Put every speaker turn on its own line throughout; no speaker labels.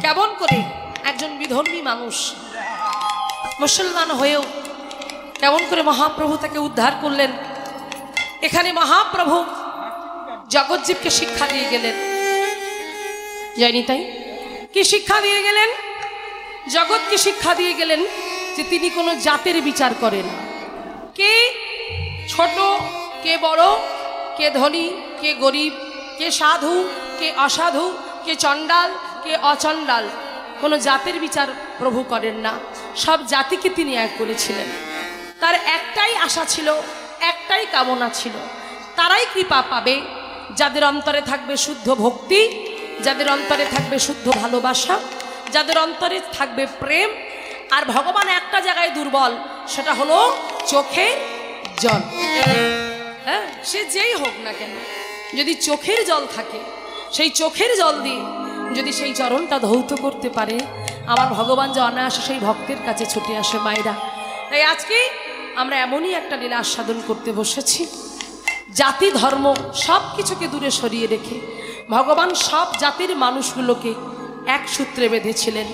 কেমন করে একজন বিধর্মী মানুষ মুসলমান হয়েও কেমন করে মহাপ্রভু তাকে উদ্ধার করলেন। এখানে মহাপ্রভু জগজ্জীবকে শিক্ষা দিয়ে গেলেন, জানি তাই কি শিক্ষা দিয়ে গেলেন? জগৎকে শিক্ষা দিয়ে গেলেন যে তিনি কোনো জাতের বিচার করেন, কে ছোট কে বড়, কে ধনী কে গরিব, কে সাধু কে অসাধু, কে চণ্ডাল কে অচণ্ডাল, কোনো জাতের বিচার প্রভু করেন না। সব জাতিকে তিনি এক করেছিলেন। তার একটাই আশা ছিল, একটাই কামনা ছিল, তারাই কৃপা পাবে যাদের অন্তরে থাকবে শুদ্ধ ভক্তি, যাদের অন্তরে থাকবে শুদ্ধ ভালোবাসা, যাদের অন্তরে থাকবে প্রেম। আর ভগবান একটা জায়গায় দুর্বল, সেটা হলো চোখের জল। হ্যাঁ, সে যেই হোক না কেন, যদি চোখের জল থাকে, সেই চোখের জল দিয়ে যদি সেই চরণটা ধৌত করতে পারে, আমার ভগবান যে অনায়াসে সেই ভক্তের কাছে ছুটে আসে মায়েরা। তাই আজকে আমরা এমনই একটা লীলা আস্বাদন করতে বসেছি। জাতি ধর্ম সব কিছুকে দূরে সরিয়ে রেখে ভগবান সব জাতির মানুষগুলোকে এক সূত্রে বেঁধেছিলেন,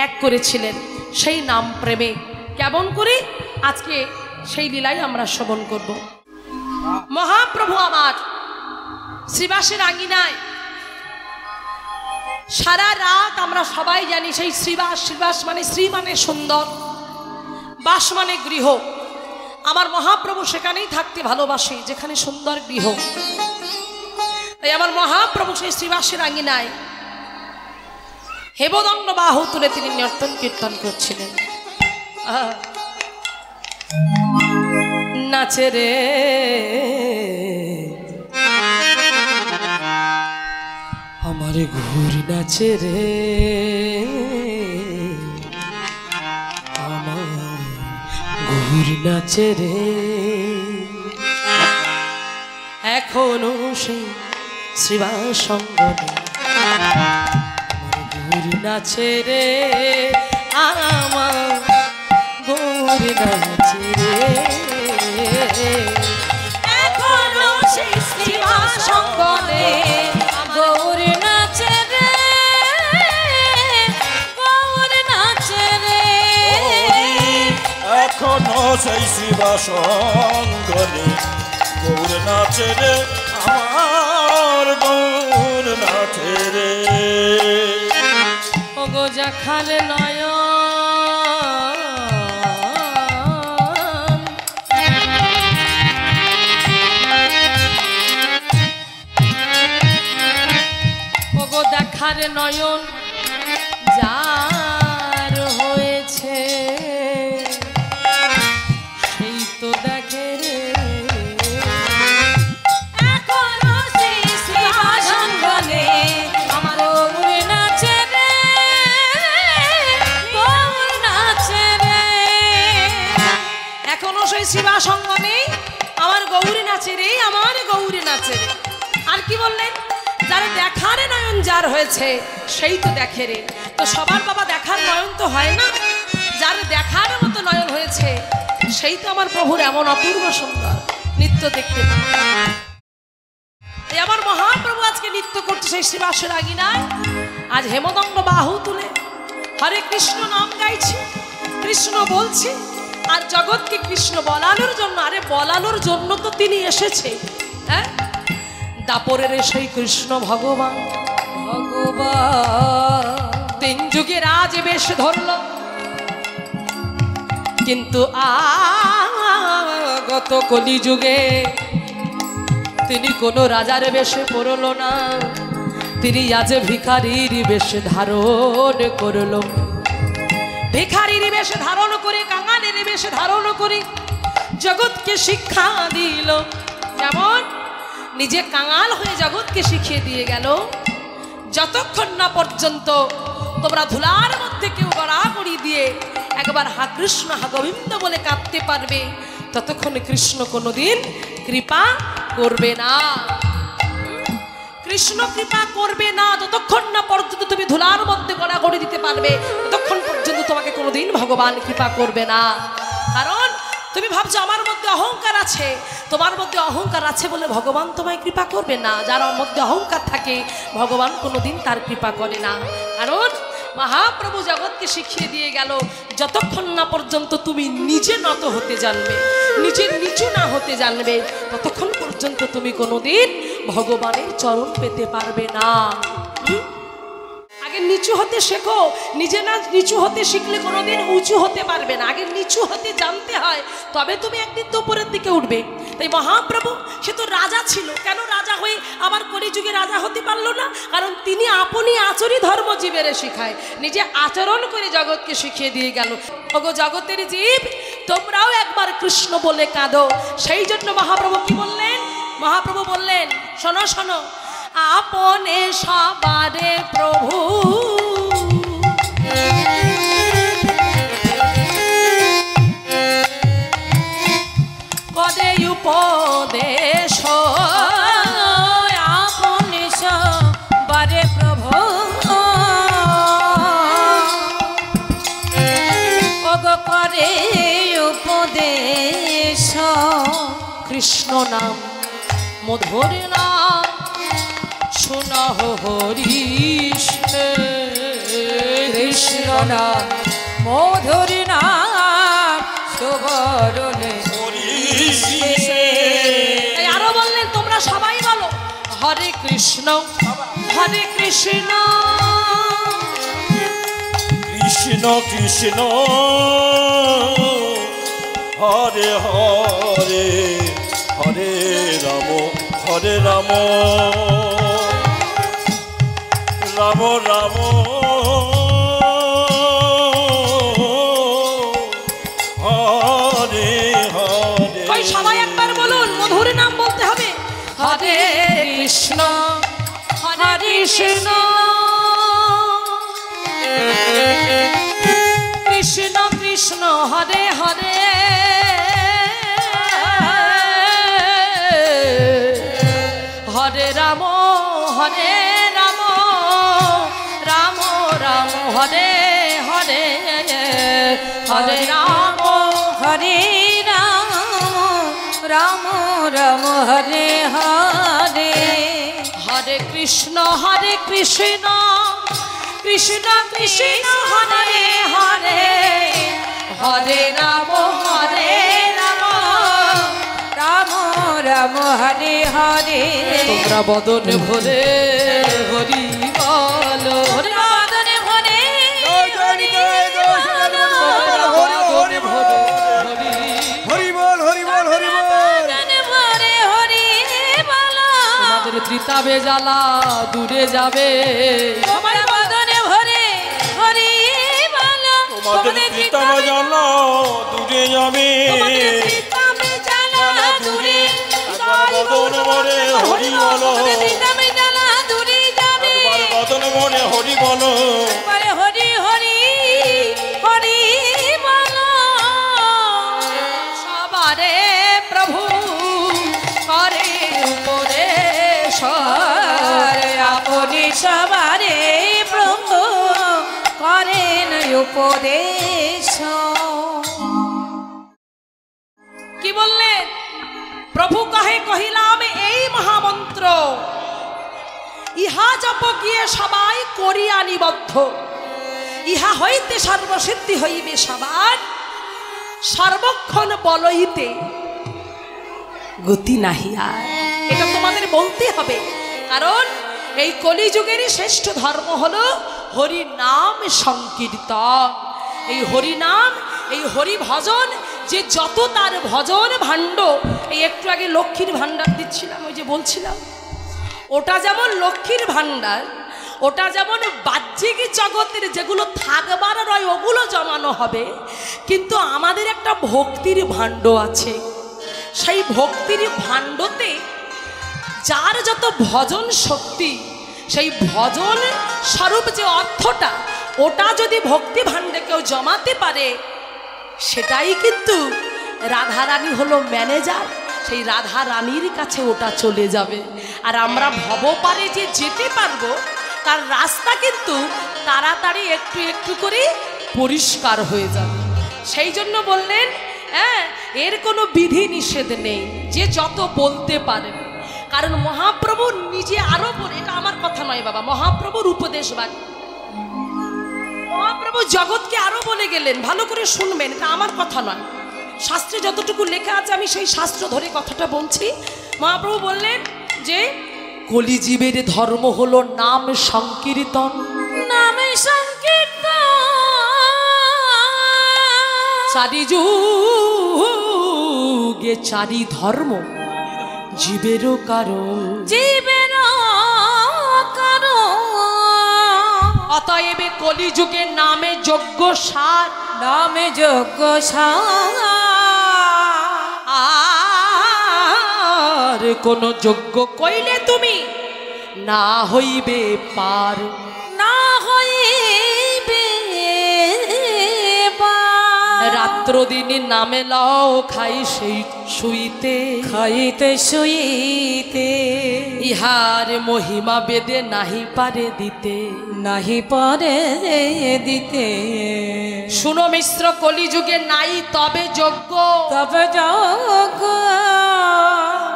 এক করেছিলেন সেই নাম প্রেমে। কেমন করে আজকে সেই লীলাই আমরা শ্রবণ করব। মহাপ্রভু আমার শ্রীবাসের আঙ্গিনায় সারা রাত আমরা সবাই জানি সেই শ্রীবাস, শ্রীবাস মানে শ্রী মানে সুন্দর, বাস মানে গৃহ। আমার মহাপ্রভু সেখানেই থাকতে ভালোবাসে যেখানে সুন্দর গৃহ। তাই আমার মহাপ্রভু সেই শ্রীবাসের আঙ্গিনায় হেমদণ্ড বাহু তুলে তিনি নর্তন কীর্তন করছিলেন। নাচে রে আমার ঘুর, নাচে রে আমার ঘুর, নাচে রে এখনো সেই শ্রীবাস সঙ্গনে ঘুর, নাচে রে আমার ঘুর, নাচে রে এখনো সেই শ্রীবাস সঙ্গনে গৌর, নাচে রে গৌর, নাচে রে
এখনো সেই শ্রীবাস সঙ্গনে গৌর, নাচে রে আমার গৌর, নাচে রে।
ওগো যাখান নয়ন দেখার নয়ন যার হয়েছে সেই তো দেখে রে এখনো সেই শ্রীবাস সঙ্গনে আমার গৌর, নাচে রে গৌর, নাচে রে এখনো সেই শ্রীবাস সঙ্গনে আমার গৌর, নাচে রে আমার গৌর, নাচে রে। আর কি বললেন? যার দেখার নয়ন যার হয়েছে সেই তো দেখে রে। তো সবার বাবা দেখার নয়ন তো হয় না, যার দেখার মতো নয়ন হয়েছে সেই তো আমার প্রভুর এমন অপূর্ব সুন্দর নৃত্য দেখতে পায়। আমার মহাপ্রভু আজকে নৃত্য করছে সেই শ্রীবাসের আঙিনায়। আজ হেমদণ্ড বাহু তুলে হরে কৃষ্ণ নাম গাইছে, কৃষ্ণ বলছে। আর জগৎকে কৃষ্ণ বলানোর জন্য, আরে বলানোর জন্য তো তিনি এসেছে। হ্যাঁ, দাপরের সেই কৃষ্ণ ভগবান, ভগবান তিন যুগে রাজ বেশ ধরল, কিন্তু আগত কলি যুগে তিনি কোনো রাজার বেশে পড়ল না, তিনি আজ ভিখারির বেশ ধারণ করল। ভিখারির বেশ ধারণ করে, কাঙালের বেশ ধারণ করে জগৎকে শিক্ষা দিল। কেমন? নিজে কাঙাল হয়ে জগৎকে শিখিয়ে দিয়ে গেল, যতক্ষণ না পর্যন্ত তোমরা ধুলার মধ্যে কেউ গড়াগড়ি দিয়ে একবার হা কৃষ্ণ হা গোবিন্দ বলে কাঁদতে পারবে, ততক্ষণ কৃষ্ণ কোনোদিন কৃপা করবে না। কৃষ্ণ কৃপা করবে না ততক্ষণ না পর্যন্ত তুমি ধুলার মধ্যে গড়াগড়ি দিতে পারবে, ততক্ষণ পর্যন্ত তোমাকে কোনোদিন ভগবান কৃপা করবে না। কারণ তুমি ভাবছো আমার মধ্যে অহংকার আছে, তোমার মধ্যে অহংকার আছে বলে ভগবান তোমায় কৃপা করবে না। যার মধ্যে অহংকার থাকে ভগবান কোনোদিন তার কৃপা করে না। কারণ মহাপ্রভু জগৎকে শিখিয়ে দিয়ে গেল, যতক্ষণ না পর্যন্ত তুমি নিজে নত হতে জানবে, নিজের নিচু না হতে জানবে, ততক্ষণ পর্যন্ত তুমি কোনোদিন ভগবানের চরণ পেতে পারবে না। আগে নিচু হতে শেখো, নিজে না নিচু হতে শিখলে কোনোদিন উঁচু হতে পারবে না। আগে নিচু হতে জানতে হয়, তবে তুমি একদিন তো উপরের দিকে উঠবে। তাই মহাপ্রভু সে তো রাজা ছিল, কেন রাজা হয়ে আবার কলিযুগে রাজা হতে পারলো না? কারণ তিনি আপনি আচরি ধর্ম জীবের শিখায়, নিজে আচরণ করে জগৎকে শিখিয়ে দিয়ে গেল। ওগো জগতের জীব, তোমরাও একবার কৃষ্ণ বলে কাঁদো। সেই জন্য মহাপ্রভু কি বললেন? মহাপ্রভু বললেন, শোনো শোনো, আপনে সবারে প্রভু কদে উপদেশ,
আপনে সবারে প্রভু ওগো করে উপদেশ।
কৃষ্ণ নাম মধুর নাম শোনা হরিশ,
কৃষ্ণ নাম মধুর নাম সুবরণে।
তাই আরো বললেন, তোমরা সবাই বলো হরে কৃষ্ণ হরে কৃষ্ণ
কৃষ্ণ কৃষ্ণ হরে হরে, হরে রাম হরে রাম, রাম রাম হরে হরে।
ওই সবাই একবার বলুন, মধুর নাম বলতে হবে। হরে কৃষ্ণ হরে কৃষ্ণ কৃষ্ণ কৃষ্ণ হরে হরে, হরে রাম রাম রাম হরে হরে, হরে রাম
হরে রাম রাম রাম হরে হরে,
হরে কৃষ্ণ কৃষ্ণ কৃষ্ণ হরে হরে, হরে রাম
রাম রাম হরে হরে।
তোমরা বদন ভরে হরি বলো,
বদনে ভরে হরি
হরি বল হরি বল হরি বল।
বদনে ভরে হরি বলো,
তোমাদের ত্রিতাবে জ্বালা দূরে যাবে।
তোমার বদনে ভরে হরি বলো,
তোমাদের পিতামা জানা দূরে যাবে,
তোমাদের পিতামে জ্বালা দূরে
বদন ভরে হরি বলো,
পিতামে জ্বালা দূরে যাবে।
বদন ভরে হরি বলো,
একবারে হরি হরি হরি বলো।
সবারে প্রভু করে উপদেশ,
আপনি সবারে প্রভু করেন উপদেশ।
কি বললেন? প্রভু কহে কহিলাম এই মহামন্ত্র, ইহা জপ গিয়ে সবাই করিয়া নিবদ্ধ, ইহা হইতে সর্বসিদ্ধি হইবে সবার, সর্বক্ষণ বলইতে গতি নাহি আর। এটা তোমাদের বলতে হবে, কারণ এই কলিযুগেরই শ্রেষ্ঠ ধর্ম হলো হরি নাম সংকীর্তন। এই হরি নাম, এই হরি ভজন, যে যত তার ভজন ভাণ্ড। এই একটু আগে লক্ষ্মীর ভাণ্ডার দিচ্ছিলাম, ওই যে বলছিলাম, ওটা যেমন লক্ষ্মীর ভাণ্ডার, ওটা যেমন বাহ্যিক জগতের যেগুলো থাকবার রয় ওগুলো জমানো হবে, কিন্তু আমাদের একটা ভক্তির ভাণ্ড আছে। সেই ভক্তির ভাণ্ডতে যার যত ভজন শক্তি, সেই ভজন স্বরূপ যে অর্থটা, ওটা যদি ভক্তি ভাণ্ডে কেউ জমাতে পারে, সেটাই কিন্তু রাধারানী হলো ম্যানেজার। সেই রাধা রানীর কাছে ওটা চলে যাবে। আর আমরা ভবপারে যে যেতে পারবো, তার রাস্তা কিন্তু তাড়াতাড়ি একটু একটু করে পরিষ্কার হয়ে যাবে। সেই জন্য বললেন, হ্যাঁ, এর কোনো বিধি নিষেধ নেই, যে যত বলতে পারেন। কারণ মহাপ্রভু নিজে আরো বলে, এটা আমার কথা নয় বাবা, মহাপ্রভুর উপদেশ বাণী। মহাপ্রভু জগৎকে আরো বলে গেলেন, ভালো করে শুনবেন, এটা আমার কথা নয়, শাস্ত্রে যতটুকু লেখা আছে আমি সেই শাস্ত্র ধরে কথাটা বলছি। মহাপ্রভু বললেন যে কলিজীবের ধর্ম হলো নাম সংকীর্তন,
নামে সংকীর্তন,
চারি যুগে চারি ধর্ম জীবেরও কারণ,
জীবের কারণ।
অতএব কলিযুগে নামে যজ্ঞ সার,
নামে যজ্ঞ সার,
আর কোন যজ্ঞ কইলে তুমি না হইবে পার,
না হইবে পার।
রাত্র দিনে নামে লাও খাই সেই শুইতে,
খাইতে শুইতে
ইহার মহিমা বেদে নাহি পারে দিতে,
নাহি পারে দিতে।
শুনো মিশ্র, কলিযুগে নাই তবে যজ্ঞ,
তবে যজ্ঞ।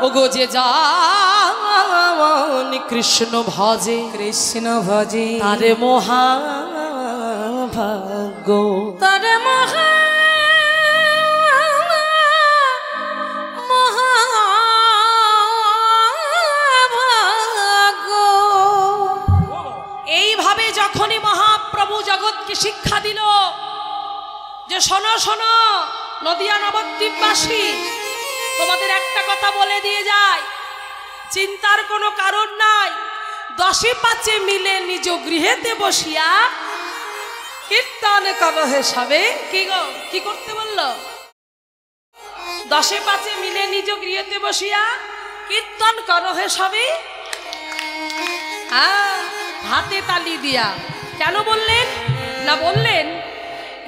ওগো যে যান কৃষ্ণ ভজে,
কৃষ্ণ ভজে
তারে মহাভাগ্য,
তার মহাভাগ্য।
এইভাবে যখনই মহাপ্রভু জগৎকে শিক্ষা দিল যে শোনো শোনো নদিয়া নবদ্বীপবাসী, তোমাদের একটা কথা বলে দিয়ে যায়, চিন্তার কোনো কারণ নাই। 10-5 মিলে নিজ গৃহেতে বসিয়া কীর্তন করো হে সবে। কি গো, কি করতে বললো? 10-5 মিলে নিজ গৃহেতে বসিয়া কীর্তন করো হে সবে, হাতে তালি দিয়া। কেন বললেন? না বললেন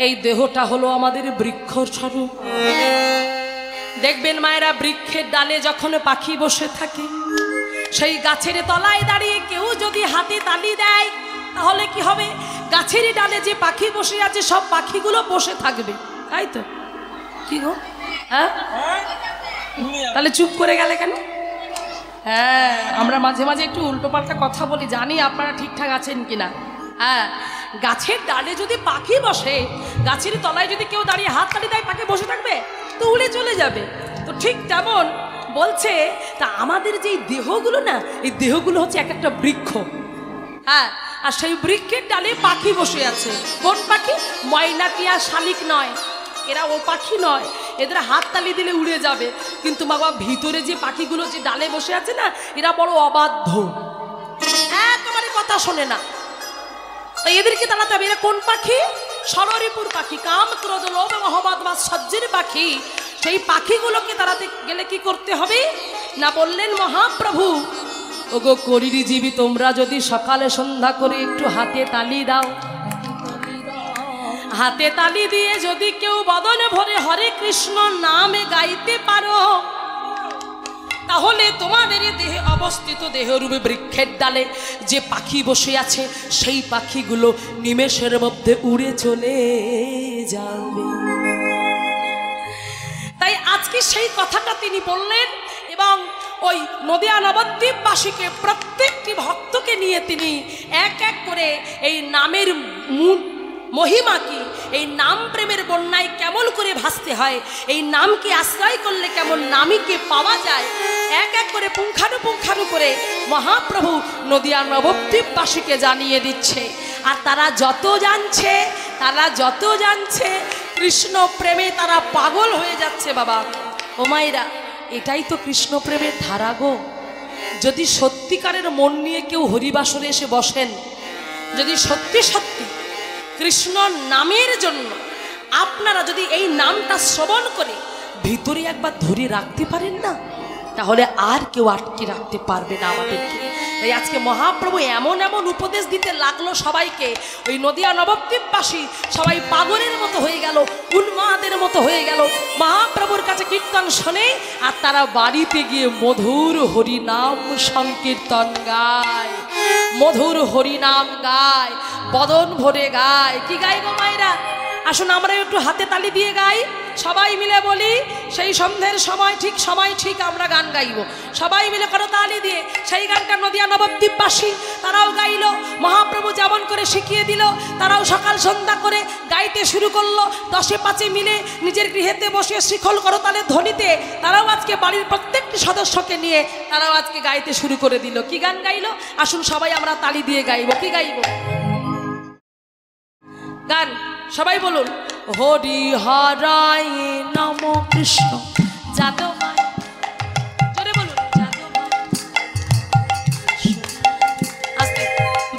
এই দেহটা হলো আমাদের বৃক্ষ স্বরূপ। দেখবেন মায়েরা, বৃক্ষের ডালে যখন পাখি বসে থাকে, সেই গাছের তলায় দাঁড়িয়ে কেউ যদি হাতে তালি দেয় তাহলে কি হবে? গাছের ডালে যে পাখি বসে আছে সব পাখিগুলো বসে থাকবে, তাই তো? কি গো, হ্যাঁ? তাহলে চুপ করে গেলে কেন? হ্যাঁ, আমরা মাঝে মাঝে একটু উল্টোপাল্টা কথা বলি, জানি আপনারা ঠিকঠাক আছেন কিনা। হ্যাঁ, গাছের ডালে যদি পাখি বসে, গাছের তলায় যদি কেউ দাঁড়িয়ে হাত তালি দেয়, পাখি বসে থাকবে তো উড়ে চলে যাবে। তো ঠিক তেমন বলছে, তা আমাদের যে দেহগুলো না, এই দেহগুলো হচ্ছে এক একটা বৃক্ষ। হ্যাঁ, আর সেই বৃক্ষের ডালে পাখি বসে আছে। কোন পাখি? ময়না টিয়া শালিক নয়, এরা ও পাখি নয়, এদের হাত তালি দিলে উড়ে যাবে। কিন্তু বাবা, ভিতরে যে পাখিগুলো যে ডালে বসে আছে না, এরা বড় অবাধ্য, একেবারে কথা শোনে না। তাই এদেরকে তাড়াতে হবে। এরা কোন পাখি? ষড়রিপুর পাখি, কাম ক্রোধ লোভ মোহবাদ বা সহ্যের পাখি। সেই পাখিগুলোকে তাড়াতে গেলে কি করতে হবে? না বললেন মহাপ্রভু, ওগো করিরি জীবী, তোমরা যদি সকালে সন্ধ্যা করে একটু হাতে তালি দাও, হাতে তালি দিয়ে যদি কেউ বদনে ভরে হরে কৃষ্ণ নামে গাইতে পারো, তাহলে তোমাদের দেহে অবস্থিত দেহরূপে বৃক্ষের ডালে যে পাখি বসে আছে, সেই পাখিগুলো নিমেষের মধ্যে উড়ে চলে যাবে। তাই আজকে সেই কথাটা তিনি বললেন এবং ওই নদিয়া নবদ্বীপবাসীকে, প্রত্যেকটি ভক্তকে নিয়ে তিনি এক এক করে এই নামের মহিমা কি, এই নাম প্রেমের বন্যায় কেমন করে ভাসতে হয়, এই নামকে আশ্রয় করলে কেমন নামীকে পাওয়া যায়, এক এক করে পুঙ্খানুপুঙ্খানু করে মহাপ্রভু নদিয়া নবদ্বীপবাসীকে জানিয়ে দিচ্ছে। আর তারা যত জানছে কৃষ্ণ প্রেমে তারা পাগল হয়ে যাচ্ছে। বাবা ও মায়েরা, এটাই তো কৃষ্ণ প্রেমের ধারা গো। যদি সত্যিকারের মন নিয়ে কেউ হরিবাসরে এসে বসেন, যদি সত্যি সত্যি কৃষ্ণ নামের জন্য আপনারা যদি এই নামটা শ্রবণ করে ভিতরে একবার ধরে রাখতে পারেন না, তাহলে আর কেউ আটকে রাখতে পারবে না আমাদেরকে। তাই আজকে মহাপ্রভু এমন এমন উপদেশ দিতে লাগলো সবাইকে, ওই নদিয়া নবদ্বীপবাসী সবাই পাগলের মতো হয়ে গেল, উন্মাদের মতো হয়ে গেল মহাপ্রভুর কাছে কীর্তন শোনে। আর তারা বাড়িতে গিয়ে মধুর হরিনাম সংকীর্তন গায়, মধুর হরিনাম গায়, বদন ভরে গায়। কি গাই গো মায়েরা? আসুন আমরা একটু হাতে তালি দিয়ে গাই, সবাই মিলে বলি। সেই সন্ধ্যের সময় ঠিক আমরা গান গাইব, সবাই মিলে করো তালি দিয়ে। সেই গানটা নদিয়া নবদ্বীপবাসী তারাও গাইল। মহাপ্রভু যেমন করে শিখিয়ে দিল, তারাও সকাল সন্ধ্যা করে গাইতে শুরু করলো। 10-5 মিলে নিজের গৃহেতে বসে শিখল করতালের ধ্বনিতে তারাও আজকে বাড়ির প্রত্যেকটি সদস্যকে নিয়ে তারাও আজকে গাইতে শুরু করে দিল। কি গান গাইলো? আসুন সবাই আমরা তালি দিয়ে গাইব। কি গাইব গান? সবাই বলুন, হরি হরায় নম কৃষ্ণ যাদবায়। জোরে বলুন, যাদবায়। আস্তে,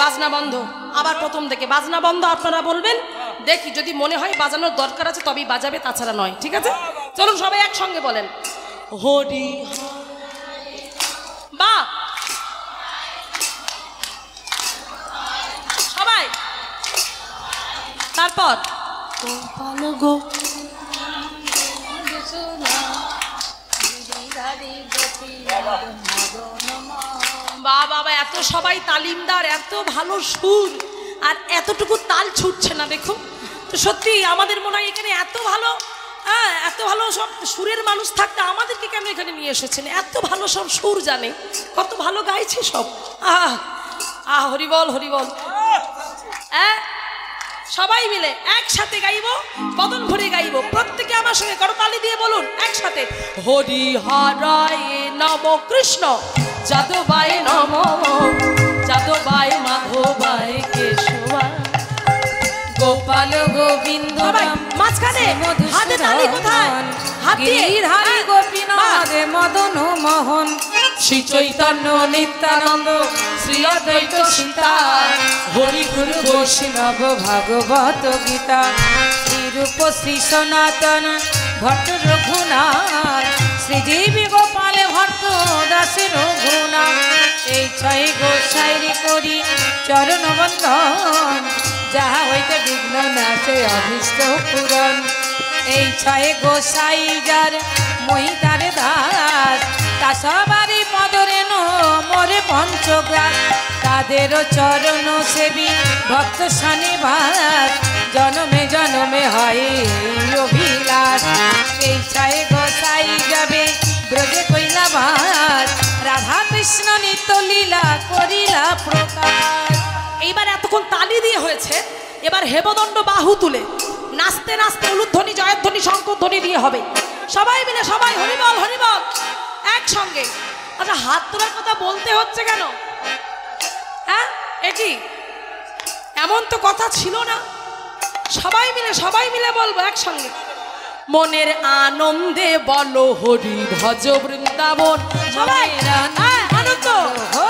বাজনা বন্ধ। আবার প্রথম থেকে বাজনা বন্ধ। আপনারা বলবেন, দেখি যদি মনে হয় বাজানোর দরকার আছে তবেই বাজাবে, তাছাড়া নয়। ঠিক আছে? চলুন সবাই একসঙ্গে বলেন, হরি বা সবাই। তারপর বাবা, এত সবাই তালিমদার, এত ভালো সুর, আর এতটুকু তাল ছুটছে না। দেখুন তো, সত্যি আমাদের মনে হয় এখানে এত ভালো, হ্যাঁ, এত ভালো সব সুরের মানুষ থাকতে আমাদেরকে কেন এখানে নিয়ে এসেছেন? এত ভালো সব সুর জানে, কত ভালো গাইছে সব। হরিবল হরিবল। সবাই মিলে একসাথে গাইব, বদন ভরে গাইব। প্রত্যেকে আমার সঙ্গে করতালি দিয়ে বলুন একসাথে, হরি হরায় নম কৃষ্ণ যাদবায় নম, যাদবায় মাধবায় কেশবায়
গোপাল গোবিন্দ
মাঝখানে হাতে তালি কোথায়? হাত দিয়ে
গিরিধারী গোপীনাথ মদন মোহন শ্রী চৈতন্য নিত্যানন্দ শ্রী অদ্বৈত সীতা হরি গুরু বৈষ্ণব ভাগবত গীতা শ্রী রূপ শ্রী সনাতন ভট্ট রঘুনাথ শ্রীজীবী গোপাল ভট্ট দাস রঘুনাথ। এই 6 গোসাইরি করি চরণ বন্দন, যাহা হইতে বিঘ্ন নাশে অভীষ্ট পূরণ। এই 6 গোসাই যার মহিতার দাস, তা সবারই পদরে মোরে পঞ্চগ্রাস। তাদেরও চরণ সেবী ভক্ত শনিবাস, জনমে জনমে হয় অভিলাষ। এই 6 গোসাই যাবে ব্রজে কৈলাবাস, রাধা কৃষ্ণ নিত্য লীলা করিলা প্রকাশ।
এইবার এতক্ষণ তালি দিয়ে হয়েছে, এবার হেবদণ্ড বাহু তুলে নাচতে নাচতে উলুধ্বনি জয়ধ্বনি শঙ্খধ্বনি দিয়ে হবে। সবাই মিলে সবাই হরিবল হরিবল একসঙ্গে। আচ্ছা, হাত তোলার কথা বলতে হচ্ছে কেন? হ্যাঁ, এটি এমন তো কথা ছিল না। সবাই মিলে বলবো একসঙ্গে, মনের আনন্দে বলো হরি ভজ বৃন্দাবন। সবাই আনন্দ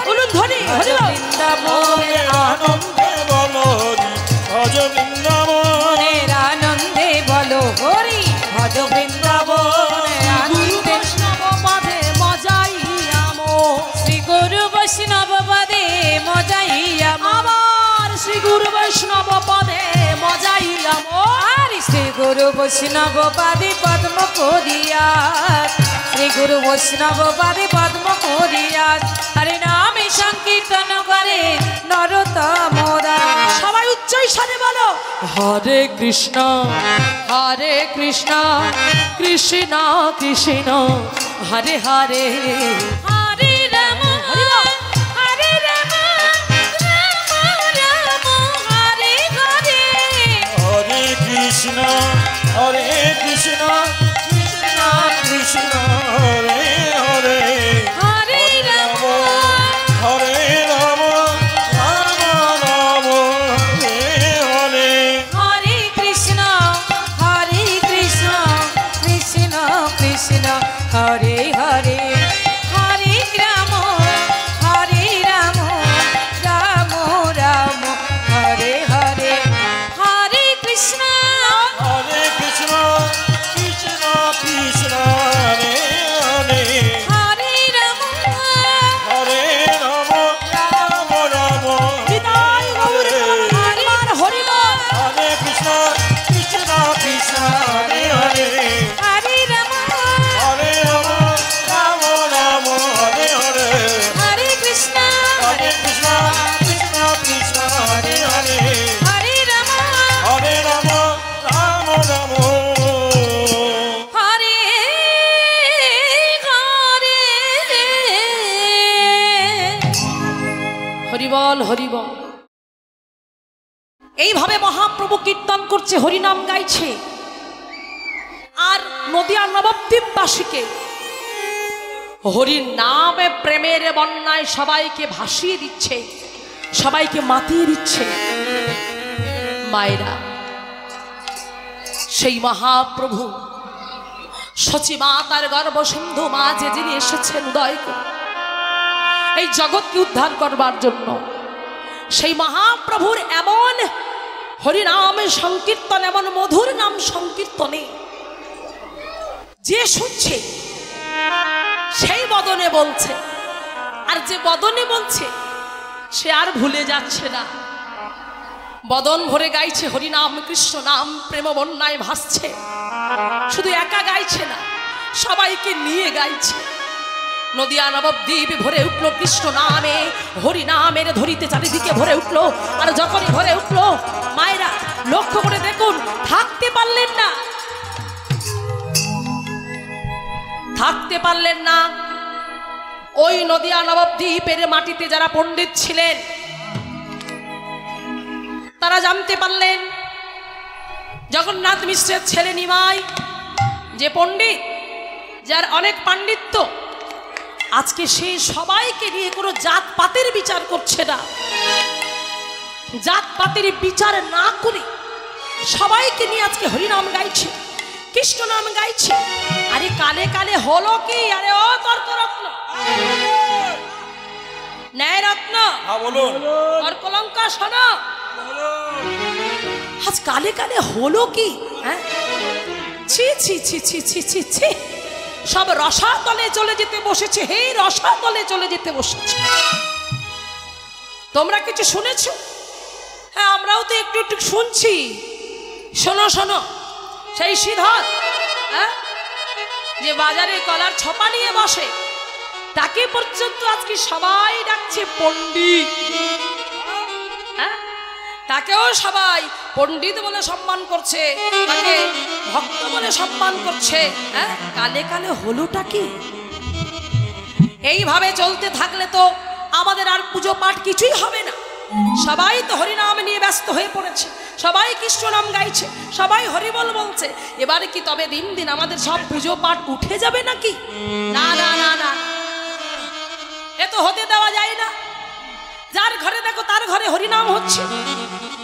উলুধ্বনি হরিবল।
মনের আনন্দে বলো হরি ভজ বৃন্দাবন,
আনন্দে বলো হরি ভজ বৃন্দাবন।
বৈষ্ণব পদে মজাইয়াম,
শ্রী গুরু বৈষ্ণব পদে মজাইয়াম,
আবার শ্রী গুরু বৈষ্ণব পদে মজাইয়াম।
আর শ্রী গুরু বৈষ্ণব পদে পদ্ম করিয়াস, শ্রী গুরু বৈষ্ণব পদে পদ্ম করিয়াস। হরে নামে সংকীর্তন করে নরোত্তম দাস।
সবাই উচ্চ স্বরে বলো, হরে কৃষ্ণ কৃষ্ণ কৃষ্ণ হরে হরে,
হরে রাম হরে রাম রাম রাম হরে হরে।
হরে কৃষ্ণ কৃষ্ণ কৃষ্ণ হরে হরে,
হরে রাম
হরে রাম রাম রাম হরে হরে।
হরে কৃষ্ণ কৃষ্ণ কৃষ্ণ হরে হরে, হরে রাম রাম রাম হরে হরে। হরে কৃষ্ণ
কৃষ্ণ
এইভাবে মহাপ্রভু কীর্তন করছে, হরিনাম গাইছে, আর নদিয়া নবদ্বীপবাসীকে হরির নামে প্রেমের বন্যায় সবাইকে ভাসিয়ে দিচ্ছে, সবাইকে মাতিয়ে দিচ্ছে। মায়েরা, সেই মহাপ্রভু সচিমাতার গর্ভসিন্ধু মা যে যিনি এসেছেন উদয় করে এই জগৎকে উদ্ধার করবার জন্য, সেই মহাপ্রভুর এমন হরিনামের সংকীর্তন, এমন মধুর নাম সংকীর্তনে যে শুনছে সেই বদনে বলছে, আর যে বদনে বলছে সে আর ভুলে যাচ্ছে না। বদন ভরে গাইছে হরিনাম, কৃষ্ণ নাম প্রেম বন্যায় ভাসছে। শুধু একা গাইছে না, সবাইকে নিয়ে গাইছে। নদিয়া নবদ্বীপ ভরে উঠল কৃষ্ণ নামে, হরিনামের ধরিতে চারিদিকে ভরে উঠল। আর যখনই ভরে উঠল, মায়েরা লক্ষ্য করে দেখুন, থাকতে পারলেন না, থাকতে পারলেন না। ওই নদিয়া নবদ্বীপের মাটিতে যারা পণ্ডিত ছিলেন তারা জানতে পারলেন জগন্নাথ মিশ্রের ছেলে নিমাই যে পণ্ডিত, যার অনেক পাণ্ডিত্য, আজকে সে সবাইকে নিয়ে কোনো জাতপাতের বিচার করছে না। জাতপাতের বিচার না করে সবাইকে নিয়ে আজকে হরিনাম গাইছে, কৃষ্ণ নাম গাইছে। আরে কালে কালে হলো কি? আরে ও তর্করত্ন, ন্যায় রত্ন, তর্কলঙ্কা শোনো, আজ কালে কালে হলো কি? হ্যাঁ, ছি ছি ছি ছি ছি ছি ছি, সব রসাতলে চলে যেতে বসেছে। হে, রসাতলে চলে যেতে বসেছে। তোমরা কিছু শুনেছো? হ্যাঁ, আমরাও তো একটু একটু শুনছি। শোনো শোনো, সেই শ্রীধর, হ্যাঁ, যে বাজারে কলার ছপা নিয়ে বসে, তাকে পর্যন্ত আজকে সবাই ডাকছে পণ্ডিত। হ্যাঁ, তাকেও সবাই পণ্ডিত বলে সম্মান করছে, তাকে ভক্ত বলে সম্মান করছে। হ্যাঁ, কালে কালে হলোটা কি? এইভাবে চলতে থাকলে তো আমাদের আর পুজো পাঠ কিছুই হবে না। সবাই তো হরিনাম নিয়ে ব্যস্ত হয়ে পড়েছে, সবাই কৃষ্ণ নাম গাইছে, সবাই হরিবল বলছে। এবারে কি তবে দিন দিন আমাদের সব পুজো পাঠ উঠে যাবে নাকি? না না না না, এ তো হতে দেওয়া যায় না। যার ঘরে দেখো তার ঘরে হরিনাম হচ্ছে।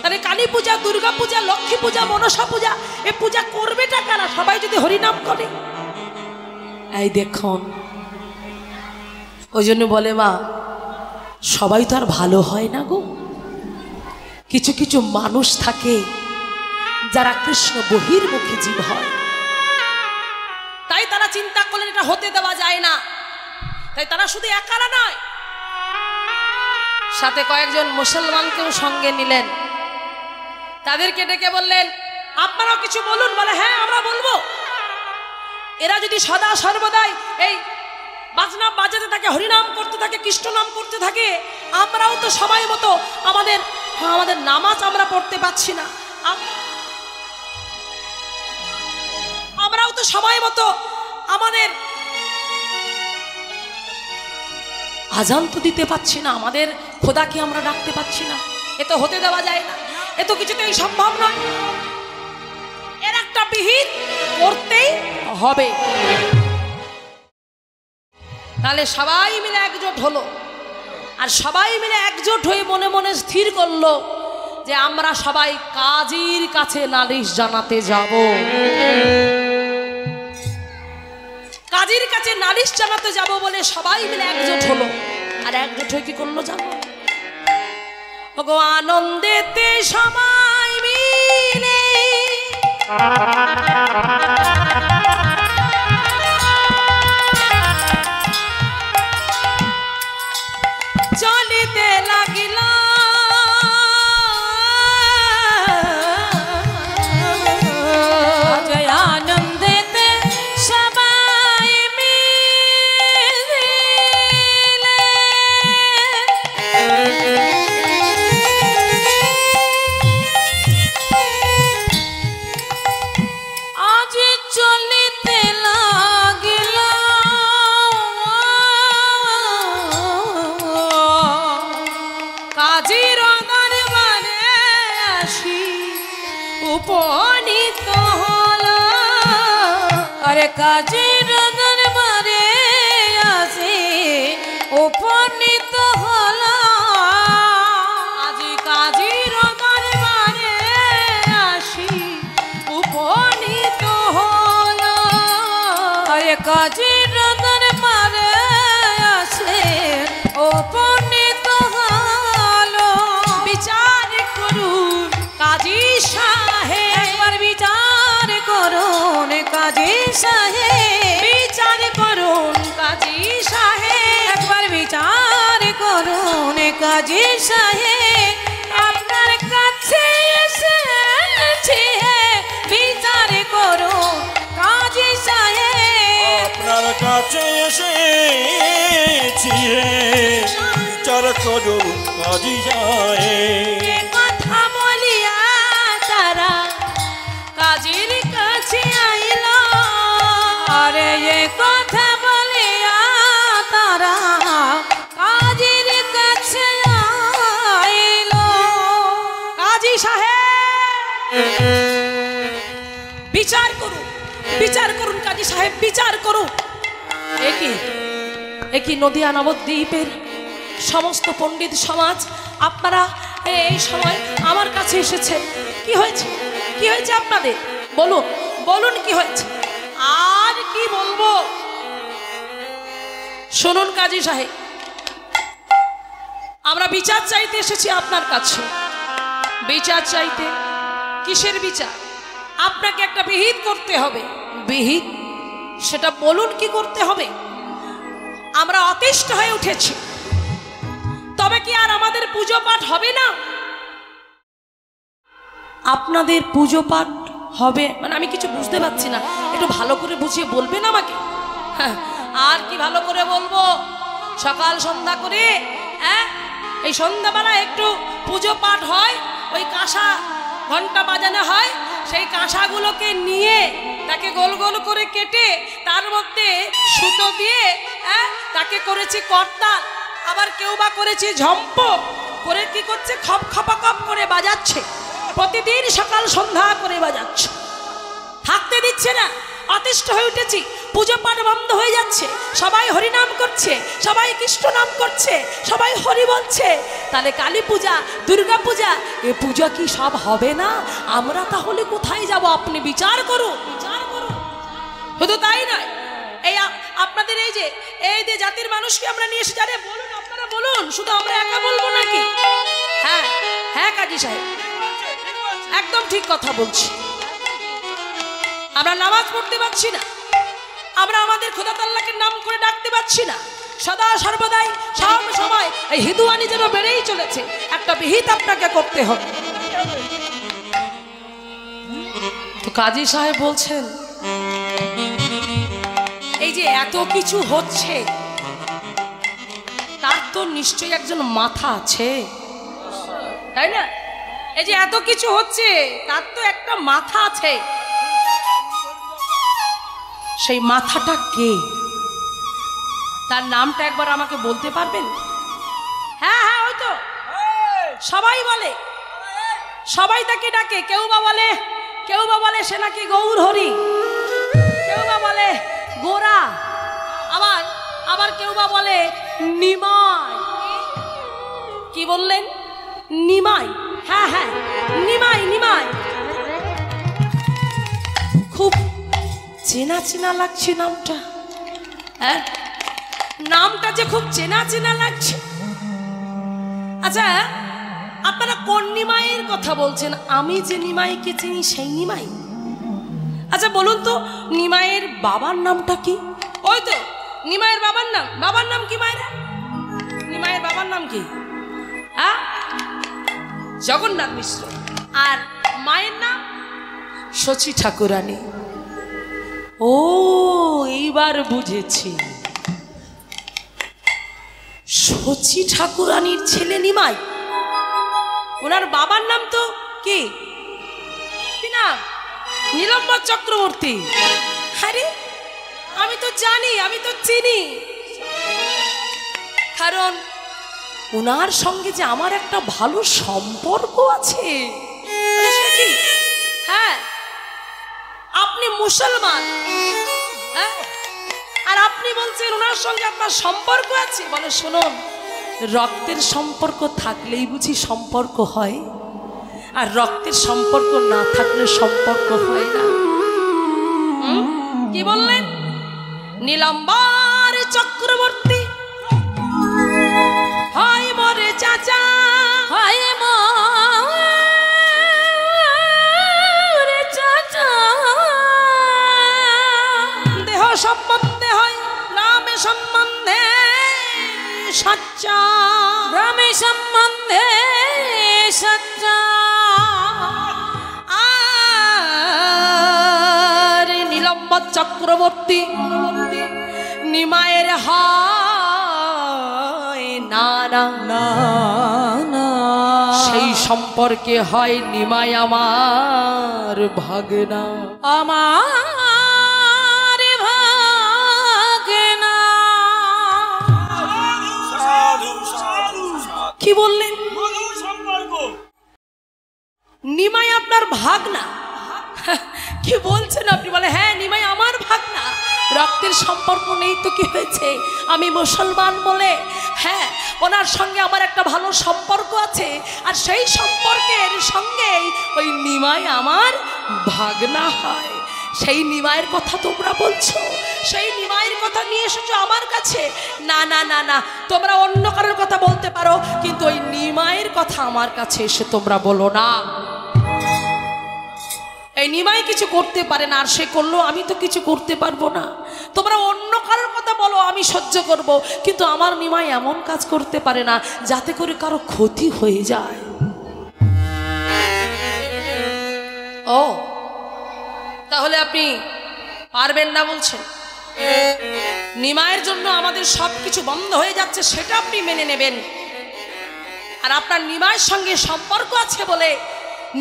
তাহলে কালী পূজা, দুর্গা পূজা, লক্ষ্মী পূজা, মনসা পূজা, এ পূজা করবেটা কারা? সবাই যদি হরিনাম করে। এই দেখুন, ওই জন্য বলে মা, সবাই তো আর ভালো হয় না গো। কিছু কিছু মানুষ থাকে যারা কৃষ্ণ বহির্মুখী জীব হয়, তাই তারা চিন্তা করলেন এটা হতে দেওয়া যায় না। তাই তারা শুধু একারা নয়, সাথে কয়েকজন মুসলমানকেও সঙ্গে নিলেন। তাদেরকে ডেকে বললেন, আপনারাও কিছু বলুন। বলে, হ্যাঁ আমরা বলবো। এরা যদি সদা সর্বদাই এই বাজনা বাজাতে থাকে, হরিনাম করতে থাকে, কৃষ্ণ নাম করতে থাকে, আমরাও তো সবাই মতো আমাদের নামাজ আমরা পড়তে পাচ্ছি না, আমরাও তো সময় মতো আমাদের আজান তো দিতে পাচ্ছি না, আমাদের খোদাকে আমরা ডাকতে পাচ্ছি না। এ তো হতে দেওয়া যায় না, এ তো কিছুতেই সম্ভব নয়। এর একটা বিহিত করতেই হবে। তাহলে সবাই মিলে একজোট হলো, আর সবাই মিলে একজোট হয়ে মনে মনে স্থির করলো যে আমরা সবাই কাজীর কাছে নালিশ জানাতে যাব। কাজীর কাছে নালিশ জানাতে যাব বলে সবাই মিলে একজোট হলো। আর একজোট হয়ে কি করলো জানো? ওগো আনন্দেতে সবাই মিলে চলিতে লাগিল
আনন্দেতে সবাই মিলে আরে কাজীর দরবারে আসি উপনীত হলাম,
আজি কাজীর দরবারে আসি উপনীত হলাম।
আরে কাজীর দরবারে আসে উপনীত হলো।
বিচার করুন কাজী সাহেব,
একবার বিচার করুন কাজী সাহেব,
বিচার করুন কাজী সাহেব,
একবার বিচার করুন কাজী সাহেব। আপনার কাছে এসেছি বিচার করুন কাজী সাহেব।
আপনার কাছে এসেছি বিচার করুন কাজী সাহেব।
এ কথা বলিয়া তারা কাজীর কাছে আইল।
আরে এ কথা বলিয়া তারা কাজীর কাছে আইল।
কাজী সাহেব বিচার করুন, বিচার করুন কাজী সাহেব, বিচার করুন। একই নদিয়া নবদ্বীপের সমস্ত পণ্ডিত সমাজ আপনারা এই সময় আমার কাছে এসেছেন। কি হয়েছে, কি হয়েছে আপনাদের? বলুন, বলুন কি হয়েছে। আর কি বলবো, শুনুন কাজী সাহেব, আমরা বিচার চাইতে এসেছি আপনার কাছে। বিচার চাইতে? কিসের বিচার? আপনাকে একটা বিহিত করতে হবে। বিহিত? সেটা বলুন কি করতে হবে। আমরা অতিষ্ঠ হয়ে উঠেছি, তবে কি আর আমাদের পুজো পাঠ হবে না? আপনাদের পুজো পাঠ হবে মানে আমি কিছু বুঝতে পারছি না, একটু ভালো করে বুঝিয়ে বলবেন আমাকে। হ্যাঁ, আর কি ভালো করে বলবো, সকাল সন্ধ্যা করে এই সন্ধ্যাবেলা একটু পুজো পাঠ হয়, ওই কাঁসা ঘন্টা বাজানো হয়, সেই কাঁসাগুলোকে নিয়ে তাকে গোল গোল করে কেটে তার মধ্যে সুতো দিয়ে তাকে করেছি করতাল, আবার কেউ বা করেছি ঝম্প করে কি করছে খপ খপা খপ করে বাজাচ্ছে, প্রতিদিন সকাল সন্ধ্যা করে বাজাচ্ছে, থাকতে দিচ্ছে না। অতিষ্ঠ হয়ে উঠেছি, পুজো পাঠ বন্ধ হয়ে যাচ্ছে, সবাই হরিনাম করছে, সবাই কৃষ্ণ নাম করছে, সবাই হরি বলছে। তাহলে কালী পূজা, দুর্গা পূজা, এ পূজা কি সব হবে না? আমরা তাহলে কোথায় যাব? আপনি বিচার করুন, বিচার করুন। শুধু তাই নয়, এই আপনাদের এই যে জাতির মানুষকে আমরা নিয়ে এসে জানে, বলুন আপনারা বলুন, শুধু আমরা একা বলবো নাকি? হ্যাঁ হ্যাঁ কাজী সাহেব, একদম ঠিক কথা বলছি। আমরা নামাজ পড়তে পারছি না, আমরা আমাদের খোদা আল্লাহকে নাম করে ডাকতে পারছি না, সদা সর্বদাই সব সময় এই হিন্দুয়ানি যেন বেড়েই চলেছে। একটা বিহিত আপনাকে করতে হবে। তো কাজী সাহেব বলছেন, এই যে এত কিছু হচ্ছে তার তো নিশ্চয়ই একজন মাথা আছে, তাই না? এই যে এত কিছু হচ্ছে তার তো একটা মাথা আছে, সেই মাথাটা কে? তার নামটা একবার আমাকে বলতে পারবেন? হ্যাঁ হ্যাঁ, ওই তো সবাই বলে, সবাই তাকে ডাকে। কেউ বা বলে সে নাকি গৌর হরি, কেউ বা বলে গোরা, আবার কেউ বা বলে নিমাই। কি বললেন? নিমাই? হ্যাঁ হ্যাঁ, নিমাই, নিমাই। খুব চেনা চেনা লাগছে নামটা, হ্যাঁ নামটা যে খুব চেনা চেনা লাগছে। আচ্ছা, আপনারা কোন নিমাইয়ের কথা বলছেন? আমি যে নিমাইকে চিনি সেই নিমাই? আচ্ছা বলুন তো, নিমাইয়ের বাবার নামটা কি? ওই তো নিমাইয়ের বাবার নাম কি মায়েরা? নিমাইয়ের বাবার নাম কি? হ্যাঁ, জগন্নাথ মিশ্র। আর মায়ের নাম শচী ঠাকুরানী। ও, এইবার বুঝেছি, শচী ঠাকুরানীর ছেলে নিমাই। ওনার বাবার নাম তো কি নাম? নীলম্বর চক্রবর্তী। আরে আমি তো জানি, আমি তো চিনি, কারণ ওনার সঙ্গে যে আমার একটা ভালো সম্পর্ক আছে। হ্যাঁ, আপনি মুসলমান, হ্যাঁ? আর আপনি বলছেন ওনার সঙ্গে আপনার সম্পর্ক আছে। বলে শুনুন, রক্তের সম্পর্ক থাকলেই বুঝি সম্পর্ক হয়, আর রক্তের সম্পর্ক না থাকলে সম্পর্ক হয় না। কি বললেন? নীলাম্বার চক্রবর্তী হয় মরে চাচা,
হয় মোরে চাচা।
দেহ সম্বন্ধে হয় নামে সম্বন্ধে সচ্চা,
গ্রামে সম্বন্ধে সচ্চা।
আর নীলাম্বর চক্রবর্তী নিমায়ের হয় না না
না না,
সেই সম্পর্কে হয় নিমাই আমার ভাগনা,
আমার ভাগনা।
কি বললেন? নিমাই আপনার ভাগনা? কি বলছেন আপনি? বলে হ্যাঁ, নিমাই আমার ভাগনা। রক্তের সম্পর্ক নেই তো কি হয়েছে, আমি মুসলমান বলে হ্যাঁ ওনার সঙ্গে আমার একটা ভালো সম্পর্ক আছে, আর সেই সম্পর্কের সঙ্গেই ওই নিমাই আমার ভাগনা হয়। সেই নিমাইয়ের কথা তোমরা বলছো, সেই নিমাইয়ের কথা নিয়ে এসেছো আমার কাছে। না না না না, তোমরা অন্য কারোর কথা বলতে পারো, কিন্তু ওই নিমাইয়ের কথা আমার কাছে এসে তোমরা বলো না। এই নিমাই কিছু করতে পারে না, আর সে করলো আমি তো কিছু করতে পারবো না। তোমরা অন্য কারোর কথা বলো, আমি সহ্য করব, কিন্তু আমার নিমাই এমন কাজ করতে পারে না যাতে করে কারো ক্ষতি হয়ে যায়। ও তাহলে আপনি পারবেন না বলছেন? নিমাইয়ের জন্য আমাদের সব কিছু বন্ধ হয়ে যাচ্ছে, সেটা আপনি মেনে নেবেন। আর আপনার নিমাইয়ের সঙ্গে সম্পর্ক আছে বলে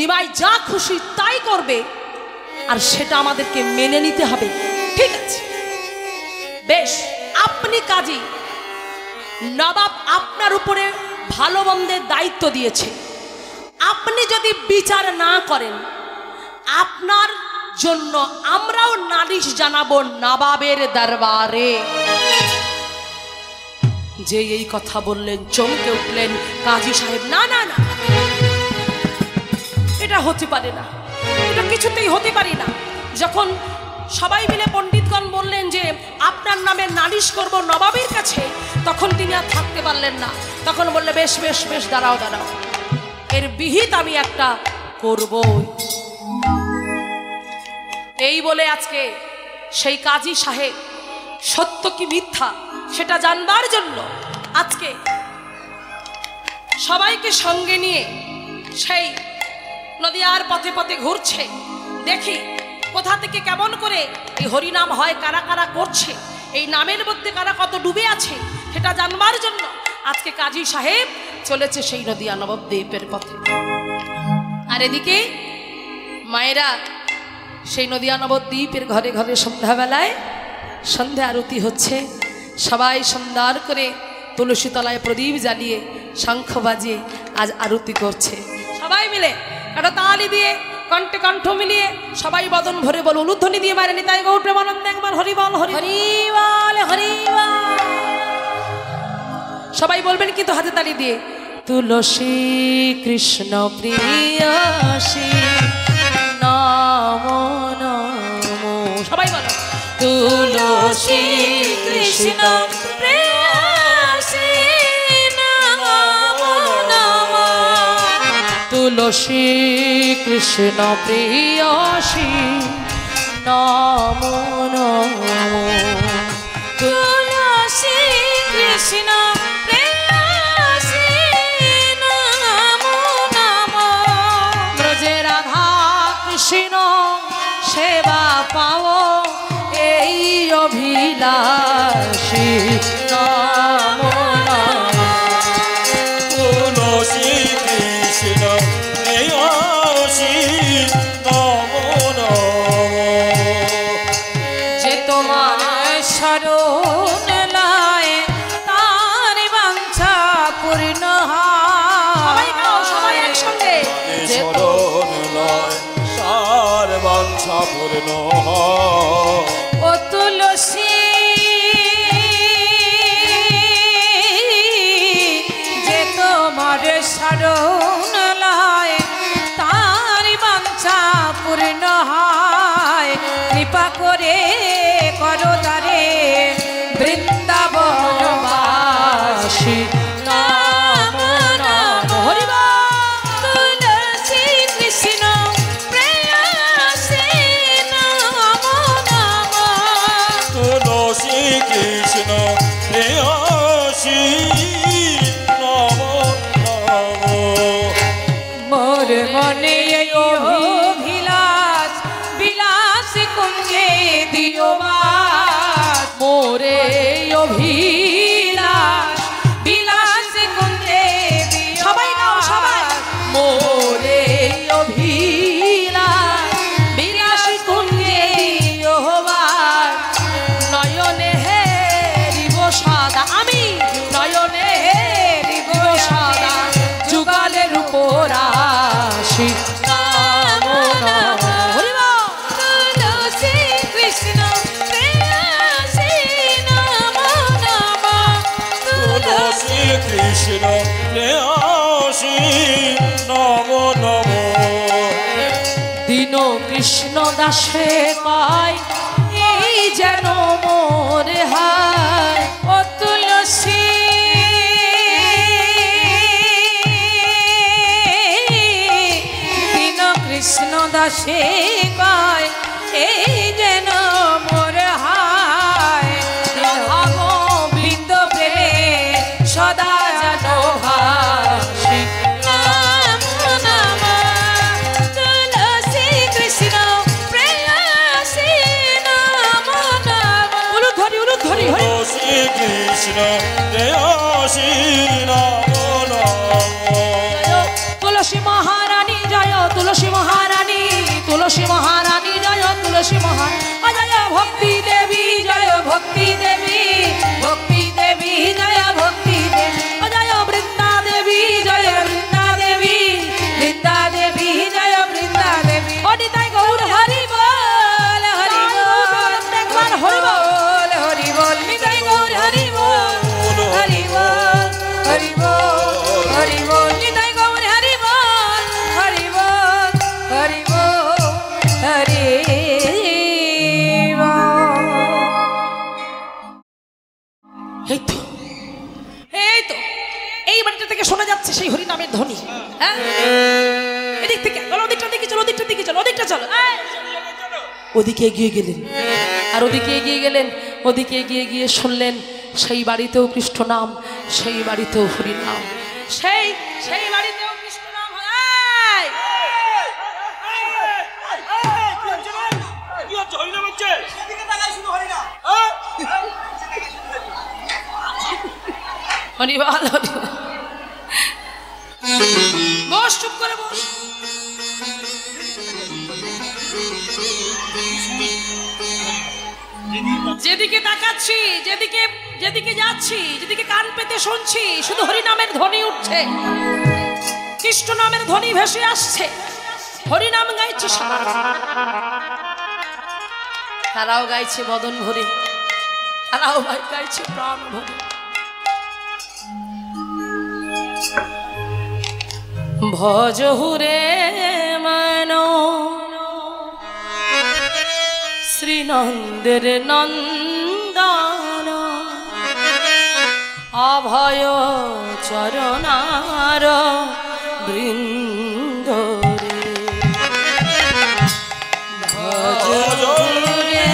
নিমাই যা খুশি তাই করবে, আর সেটা আমাদেরকে মেনে নিতে হবে। ঠিক আছে, বেশ, আপনি কাজী, নবাব আপনার উপরে ভালো মন্দের দায়িত্ব দিয়েছে। আপনি যদি বিচার না করেন, আপনার জন্য আমরাও নালিশ জানাবো নবাবের দরবারে। যে এই কথা বললেন চমকে উঠলেন কাজী সাহেব। না না না, এটা হতে পারে না, এটা কিছুতেই হতে পারে না। যখন সবাই মিলে পণ্ডিতগণ বললেন যে আপনার নামে নালিশ করব নবাবের কাছে, তখন তিনি আর থাকতে পারলেন না। তখন বললে বেশ বেশ বেশ, দাঁড়াও দাঁড়াও, এর বিহিত আমি একটা করব। এই বলে আজকে সেই কাজী সাহেব সত্য কি মিথ্যা সেটা জানবার জন্য আজকে সবাইকে সঙ্গে নিয়ে সেই নদিয়ার পথে পথে ঘুরছে। দেখি কোথা থেকে কেমন করে এই হরিনাম হয়, কারা কারা করছে, এই নামের মধ্যে কারা কত ডুবে আছে সেটা জানবার জন্য আজকে কাজী সাহেব চলেছে সেই নদিয়া নবদ্বীপের পথে। আর এদিকে মায়েরা সেই নদিয়া নবদ্বীপের ঘরে ঘরে সন্ধ্যাবেলায় সন্ধ্যা আরতি হচ্ছে। সবাই সুন্দর করে তুলসী তলায় প্রদীপ জ্বালিয়ে শঙ্খ বাজিয়ে আজ আরতি করছে। সবাই মিলে একটা তালি দিয়ে কণ্ঠে কণ্ঠ মিলিয়ে সবাই বদন ভরে বল, উলুধ্বনি দিয়ে মারে নিতাই গৌর প্রেমানন্দে একবার হরি বল হরি
হরি বল হরি বল।
সবাই বলবেন কিন্তু হাতে তালি দিয়ে, তুলসী কৃষ্ণ প্রিয়াসী নাম নমো। সবাই বলো,
তুলসী কৃষ্ণ প্রেয়সী নমো নমো।
তুলসী কৃষ্ণ প্রিয়াসী নাম নমো।
তুলসী কৃষ্ণ প্রেয়সী নমো নমো।
ব্রজে রাধা কৃষ্ণ সেবা পাও এই অভিলাষী নাম নমো।
তুলসী কৃষ্ণ প্রেয়সী নমো নমো।
যে তোমার
শরণ লয় তার বাঞ্ছা পূর্ণ
সবাই গাও,
হয়।
সবাই একসঙ্গে। যে
শরণ লয় তার বাঞ্ছা পূর্ণ হয়।
ও তুলসী মোর মনে এই অভিলাষ বিলাস কুঞ্জে দিও বাস
মোরে অভিলাষ
বিলাস কুঞ্জে দিও
সবাই গাও সবাই মোরে অভিলাষ বিলাস কুঞ্জে দিওবার নয়নে হেরিব সদা আমি নয়নে হেরিব সদা যুগলের উপর আসি নাম নাম হরি বল।
তুলসী কৃষ্ণ প্রেয়সী নম নম
তুলসী কৃষ্ণ প্রেয়সী নম নম
দীন কৃষ্ণ দাসে কয় এই যেন মোরে হায়
ও তুলসী দীন কৃষ্ণ দাসে কয় এই যেন মোর হায় বৃন্দ প্রেমে সদা যেন ভাসি নাম নাম তুলসী কৃষ্ণ প্রেয়সী নাম নাম
উলুধ্বনি উলুধ্বনি হরি
তুলসী কৃষ্ণ প্রেয়সী নম নম
তুলসী মহারানী জয় তুলসী মহারানী তুলসী মহারানী জয় তুলসী মহারানী জয় ভক্তি দেবী জয় ভক্তি দেবী ভক্তি দেবী জয় ভক্তি দেবী জয় বৃন্দা দেবী জয় বৃন্দা দেবী বৃন্দা দেবী জয় বৃন্দা দেবী অনিতাই গৌর হরি বল হরি বল একবার হরি বল হরি বল নিতাই গৌর হরি বল হরি বল হরি বল হরি বল নিতাই গৌর হরি বল হরি বল হরি বল হরি এই তো এই তো এই বাড়িটা থেকে শোনা যাচ্ছে সেই হরিনামের ধ্বনি হ্যাঁ এদিক থেকে চলো ওদিকটার দিকে চলো ওদিকটার দিকে চলো ওদিকটা চলো ওদিকে এগিয়ে গেলেন আর ওদিকে এগিয়ে গেলেন ওদিকে এগিয়ে গিয়ে শুনলেন সেই বাড়িতেও কৃষ্ণ নাম সেই বাড়িতেও হরিনাম সেই সেই বাড়িতেও কৃষ্ণ নাম হয়
কি হচ্ছে হরিনাম হচ্ছে
হরিবল হরিবল বস চুপ করে বস যেদিকে তাকাচ্ছি যেদিকে যেদিকে যাচ্ছি যেদিকে কান পেতে শুনছি শুধু হরিনামের ধ্বনি উঠছে কৃষ্ণ নামের ধ্বনি ভেসে আসছে হরিনাম গাইছে সবাই তারাও গাইছে বদন ভরে তারাও গাইছে প্রাণ ভরে ভজ হুরে মন শ্রীনন্দের নন্দন অভয় চরণার বৃন্দ ভজ হুরে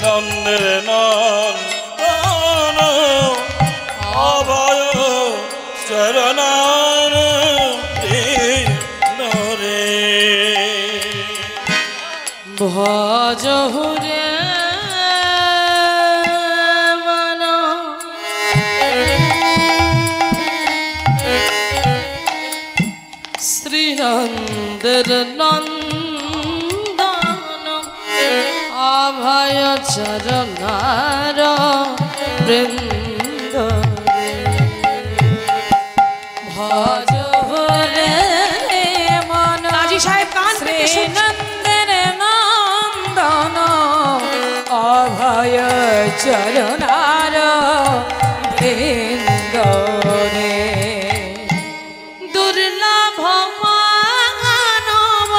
নন্দের নন্দন অভয় চরণার রে
ভজ হুরে মন শ্রীনন্দের নন্দন অভয় চরণার বৃন্দ ভজ হুরে
মন
কাজী সাহেব কান পেতে শুনছেন।
শ্রীনন্দের নন্দন অভয় চরণার বৃন্দ রে
দুর্লভ মানব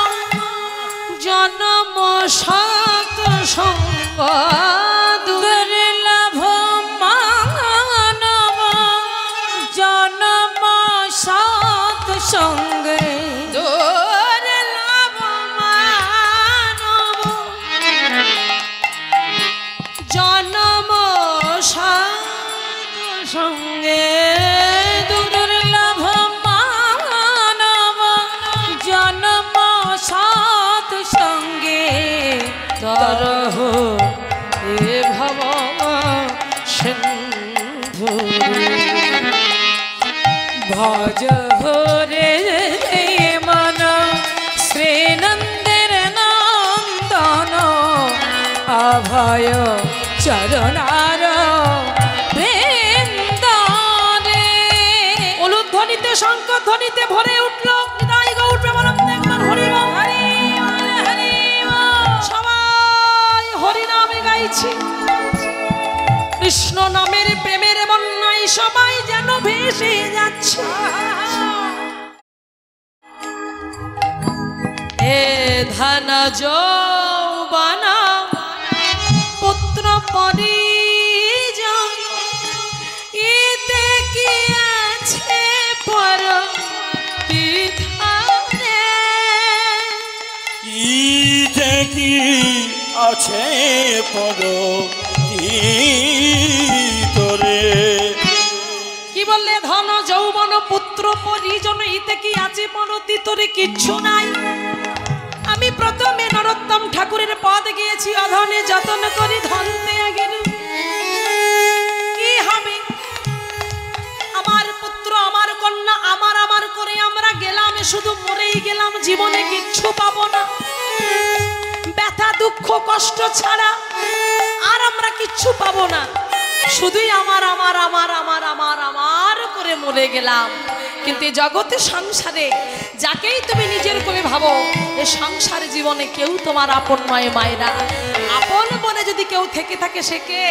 জন্ম সত সঙ্গ
দুর্লভ মানব জন্ম সৎ সঙ্গে
দুর্লভ মানব জন্ম
ভজ হরে মন শ্রীনন্দের নন্দন অভয় চরণার বৃন্দরে।
উলুধ্বনিতে শঙ্খ ধ্বনিতে ভরে উঠল হৃদয় গৌর প্রেমানন্দে একবার হরি বল। সবাই হরি নামে গাইছি, কৃষ্ণ নামের প্রেমের বন্যায় সবাই যেন ভেসে যাচ্ছে। এ ধন যৌবনা পুত্র পরিজন, এতে কি আছে পর বিধানে?
ইতে কি আছে পর তোরে?
কি বললে? ধন যৌবন পুত্র পরিজন, ইতে কি আছে পরতি তোরে? কিচ্ছু নাই। আমি প্রথমে নরোত্তম ঠাকুরের পদ গিয়েছি, অধনে যতন করি ধন দেয়া গেল। কি হবে? আমার পুত্র আমার কন্যা আমার আমার করে আমরা গেলাম, শুধু মরেই গেলাম, জীবনে কিচ্ছু পাবো না। ব্যথা দুঃখ কষ্ট ছাড়া আর আমরা কিচ্ছু পাবো না, শুধুই আমার আমার আমার আমার আমার আমার করে মরে গেলাম। কিন্তু এই জগতে সংসারে যাকেই তুমি নিজের করে ভাবো, এ সংসার জীবনে কেউ তোমার আপন নয় মায়েরা। আপন বলে যদি কেউ থেকে থাকে সে কে?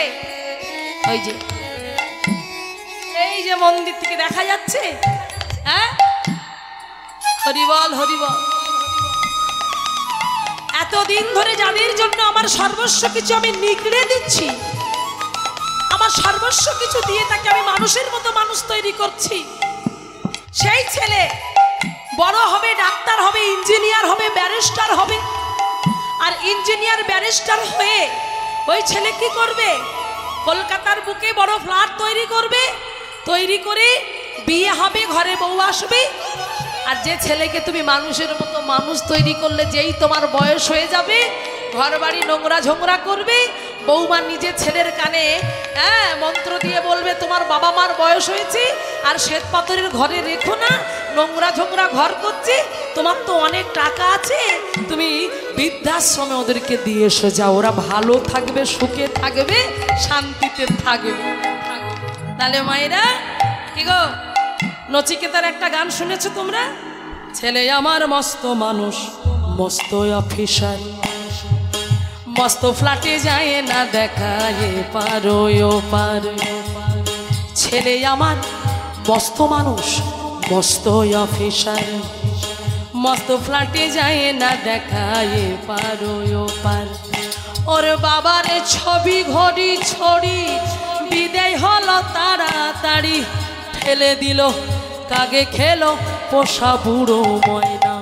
ওই যে এই যে মন্দির থেকে দেখা যাচ্ছে, হ্যাঁ, হরিবল হরিবল। এতদিন ধরে যাদের জন্য আমার সর্বস্ব কিছু আমি নিগড়ে দিচ্ছি, আমার সর্বস্ব কিছু দিয়ে তাকে আমি মানুষের মতো মানুষ তৈরি করছি, সেই ছেলে বড় হবে, ডাক্তার হবে, ইঞ্জিনিয়ার হবে, ব্যারিস্টার হবে। আর ইঞ্জিনিয়ার ব্যারিস্টার হয়ে ওই ছেলে কি করবে? কলকাতার বুকে বড় ফ্ল্যাট তৈরি করবে, তৈরি করে বিয়ে হবে, ঘরে বউ আসবে। আর যে ছেলেকে তুমি মানুষের মতো মানুষ তৈরি করলে, যেই তোমার বয়স হয়ে যাবে, ঘর বাড়ি নোংরা ঝোংরা করবে, বৌমা নিজের ছেলের কানে মন্ত্র দিয়ে বলবে তোমার বাবা মার বয়স হয়েছে, আর শ্বেত পাথরের ঘরে রেখো না, নোংরা ঝোংরা ঘর করছে, তোমার তো অনেক টাকা আছে, তুমি বৃদ্ধাশ্রমে ওদেরকে দিয়ে এসে যাও, ওরা ভালো থাকবে, সুখে থাকবে, শান্তিতে থাকবে। তাহলে মায়েরা কি গো, নচিকেতার একটা গান শুনেছো তোমরা? ছেলে আমার মস্ত মানুষ, মস্ত অফিসার, মস্ত ফ্ল্যাটে যায় না দেখায় পারো ও পার। ছেলে আমার মস্ত মানুষ, মস্ত অফিসার, মস্ত ফ্ল্যাটে যায় না দেখায় পারো ও পার। ওর বাবার ছবি ঘড়ি ছড়ি বিদায় হলো তাড়াতাড়ি, ফেলে দিল কাগে খেলো পোষা বুড়ো ময়না।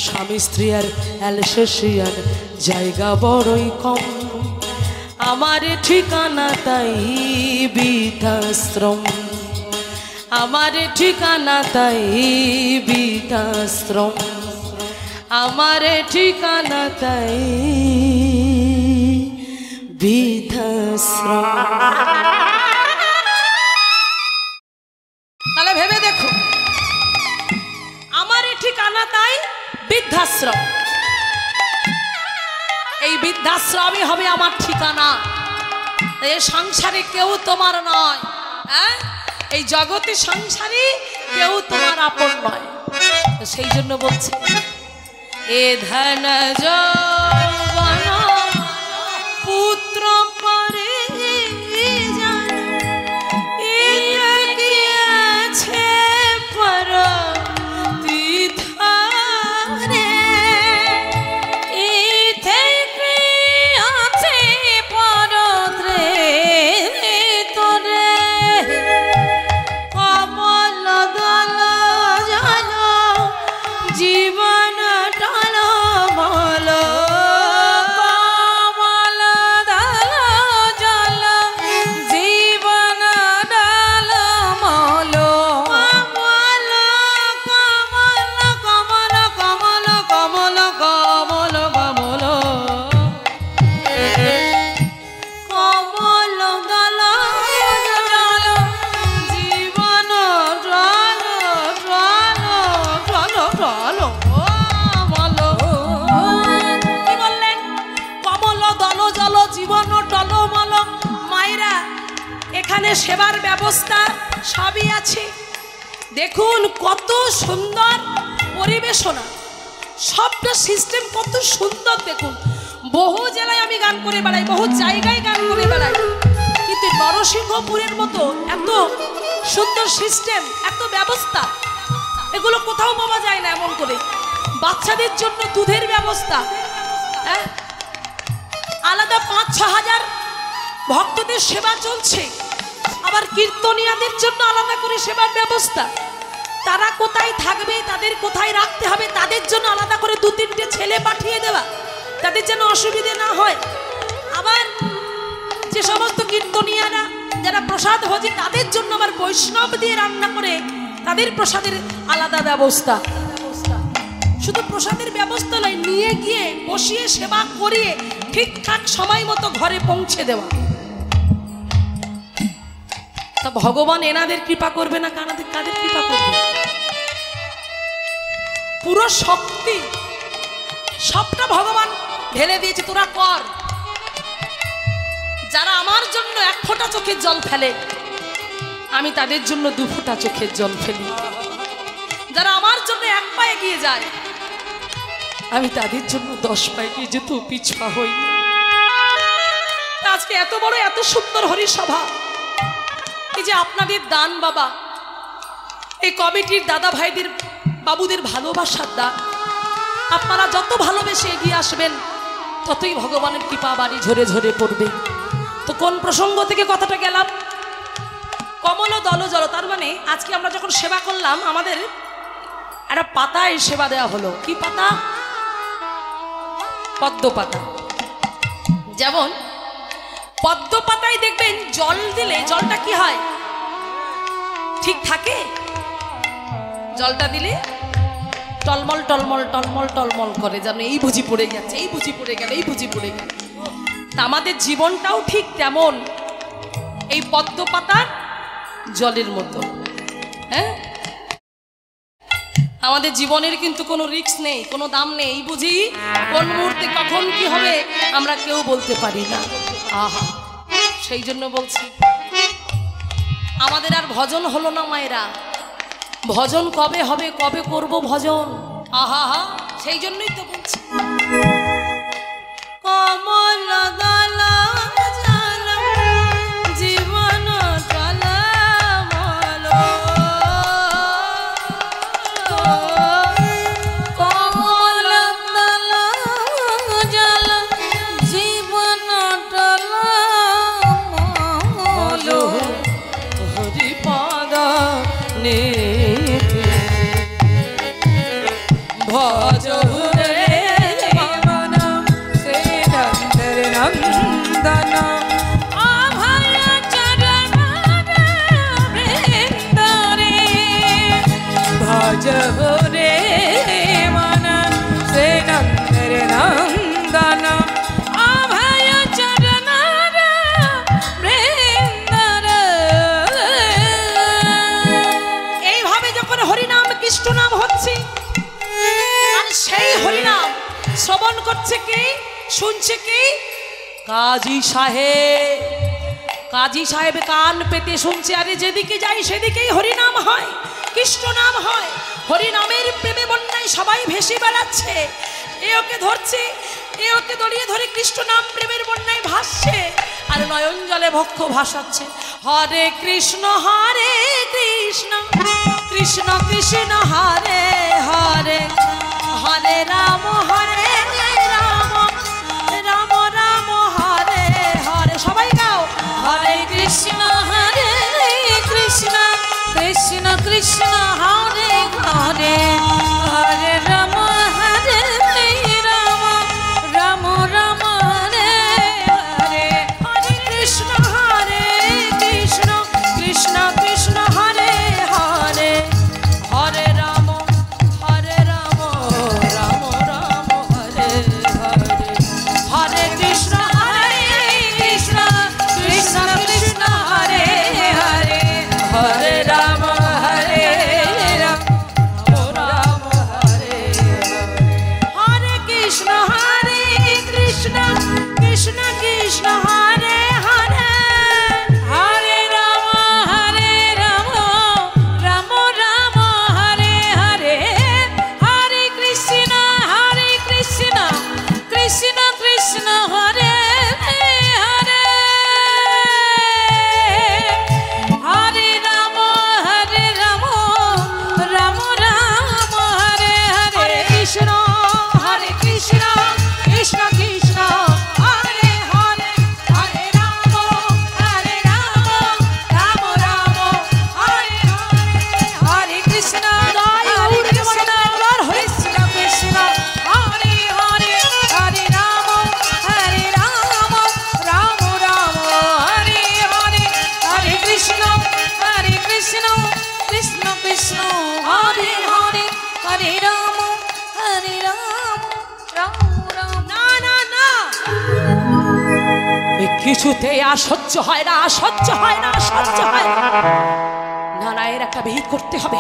স্বামী স্ত্রী আর অ্যালসেশিয়ার জায়গা বড়ই কম, আমার ঠিকানা তাই বৃদ্ধাশ্রম, আমার ঠিকানা তাই বৃদ্ধাশ্রম, আমার ঠিকানা তাই বৃদ্ধাশ্রম। তাহলে ভেবে দেখো, আমার ঠিকানা তাই বৃদ্ধাশ্রম, এই বৃদ্ধাশ্রমই হবে আমার ঠিকানা। এই সংসারে কেউ তোমার নয়, হ্যাঁ, এই জগতে সংসারে কেউ তোমার আপন নয়। সেই জন্য বলছি, এ ধন যৌবন পুত্র পরে জীবন টালো বলো সেবার ব্যবস্থা সবই আছে। দেখুন কত সুন্দর পরিবেশনা, সবটা সিস্টেম কত সুন্দর। দেখুন বহু জেলায় আমি গান করে বেড়াই, বহু জায়গায় গান করে বেড়াই, কিন্তু নরসিংহপুরের মতো এত সুন্দর সিস্টেম, এত ব্যবস্থা এগুলো কোথাও পাওয়া যায় না। এমন করে বাচ্চাদের জন্য দুধের ব্যবস্থা, হ্যাঁ, আলাদা 5-6 হাজার ভক্তদের সেবা চলছে। আবার কীর্তনিয়াদের জন্য আলাদা করে সেবার ব্যবস্থা। তারা কোথায় থাকবে, তাদের কোথায় রাখতে হবে, তাদের জন্য আলাদা করে 2-3টে ছেলে পাঠিয়ে দেওয়া, তাদের যেন অসুবিধে না হয়। আবার যে সমস্ত কীর্তনিয়ারা যারা প্রসাদ ভোজী, তাদের জন্য আবার বৈষ্ণব দিয়ে রান্না করে তাদের প্রসাদের আলাদা ব্যবস্থা। শুধু প্রসাদের ব্যবস্থা নয়, নিয়ে গিয়ে বসিয়ে সেবা করিয়ে ঠিকঠাক সময় মতো ঘরে পৌঁছে দেওয়া। তা ভগবান এনাদের কৃপা করবে না, কাদের কৃপা করবে? পুরো শক্তি সবটা ভগবান ঢেলে দিয়েছে, তোরা কর। যারা আমার জন্য 1 ফোঁটা চোখের জল ফেলে, আমি তাদের জন্য 2 ফোঁটা চোখের জল ফেলি। যারা আমার জন্য 1 পা এগিয়ে যায়, আমি তাদের জন্য 10 পা এগিয়ে যেতেও পিছপা হই। আজকে এত বড় এত সুন্দর হরিসভা, এই যে আপনাদের দান বাবা, এই কমিটির দাদা ভাইদের বাবুদের ভালোবাসার দান, আপনারা যত ভালোবেসে এগিয়ে আসবেন ততই ভগবানের কৃপা বাড়ি ঝরে ঝরে পড়বে। তো কোন প্রসঙ্গ থেকে কথাটা গেলাম? কমল দল জল, তার মানে আজকে আমরা যখন সেবা করলাম, আমাদের একটা পাতায় সেবা দেওয়া হলো। কি পাতা? পদ্ম পাতা। যেমন পদ্ম পাতায় দেখবেন জল দিলে জলটা কি হয়, ঠিক থাকে? জলটা দিলে টলমল টলমল টলমল টলমল করে, যেন এই বুঝি পড়ে যাচ্ছে, এই বুঝি পড়ে গেল, এই বুঝি পড়ে গেল। তা আমাদের জীবনটাও ঠিক তেমন, এই পদ্ম পাতার জলের মতো। হ্যাঁ, আমাদের জীবনের কিন্তু কোনো রিস্ক নেই, কোনো দাম নেই। এই বুঝি কোন মুহূর্তে কখন কি হবে আমরা কেউ বলতে পারি না। আহা, সেই জন্য বলছি আমাদের আর ভজন হলো না মায়েরা। ভজন কবে হবে, কবে করব ভজন? আহা হা, সেই জন্যই তো বলছি। কমল দল জল জীবন টলমল,
কমল দল জল জীবন টলমল,
হরিপদ নীতি ভজ রে
পবন শ্রীধর নন্দন অভয় চরণ বৃন্দরে, ভজ রে মন শ্রীধর নন্দন অভয় চরণ বৃন্দরে।
এইভাবে যখন হরিনাম কৃষ্ণ নাম হচ্ছে, আর সেই হরিনাম শ্রবণ করছে কি, শুনছে কি? কাজী সাহেব। কাজী সাহেব কান পেতে শুনছে, আরে যেদিকে যাই সেদিকেই হরিনাম হয়, কৃষ্ণ নাম হয়। হরিনামের প্রেমে বন্যায় সবাই ভেসে বেড়াচ্ছে, এ ওকে ধরছে, এ ওকে দড়িয়ে ধরে কৃষ্ণ নাম প্রেমের বন্যায় ভাসছে, আর নয়ন জলে ভক্ষ ভাসাচ্ছে। হরে কৃষ্ণ কৃষ্ণ কৃষ্ণ হরে হরে, হরে রাম রাম রাম হরে হরে। সবাই গাও, হরে
কৃষ্ণ হরে কৃষ্ণ কৃষ্ণ কৃষ্ণ হরে হরে, হরে রাম হরে রাম রাম রাম হরে হরে,
হরে কৃষ্ণ কৃষ্ণ কৃষ্ণ কৃষ্ণ হরে হরে, হরে রাম
কৃষ্ণ হরে হরে হরে রাম রাম রাম।
না না না, এ কিছুতে আর সহ্য হয় না, সহ্য হয় না, সহ্য হয় না। না না, এর একটা বিহিত করতে হবে,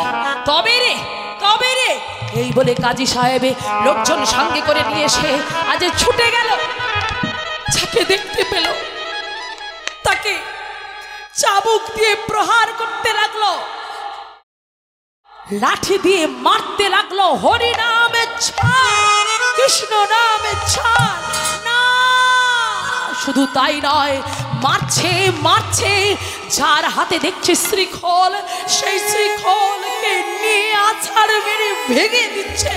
তবে রে তবে রে। এই বলে কাজী সাহেবে লোকজন সঙ্গে করে নিয়ে এসে আজ ছুটে গেল। যাকে দেখতে পেল তাকে চাবুক দিয়ে প্রহার করতে লাগলো, লাঠি দিয়ে মারতে লাগলো। হরি নামে ছাড়, কৃষ্ণ নামে ছাড় না। শুধু তাই নয়, মারছে মারছে, যার হাতে দেখছে শ্রীখল, সেই শ্রীখলকে নিয়ে আছাড় মেরে ভেঙে দিচ্ছে।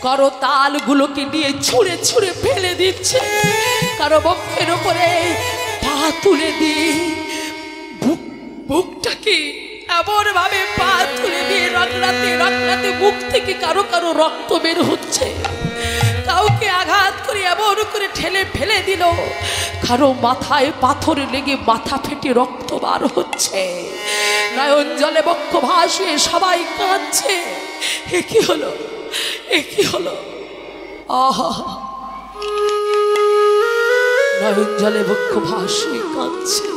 কারো তালগুলোকে নিয়ে ছুঁড়ে ছুঁড়ে ফেলে দিচ্ছে, কারো বক্ষের উপরে পা তুলে দিয়ে বুকটাকে এমন ভাবে পা তুলে দিয়ে রগড়াতে রগড়াতে মুখ থেকে কারো কারো রক্ত বের হচ্ছে। কাউকে আঘাত করে এমন করে ঠেলে ফেলে দিল, কারো মাথায় পাথর লেগে মাথা ফেটে রক্ত বার হচ্ছে। নয়ন জলে বক্ষ ভাসিয়ে সবাই কাঁদছে। এ কি হলো, এ কি হলো? আহা, নয়ন জলে বক্ষ ভাসিয়ে কাঁদছে।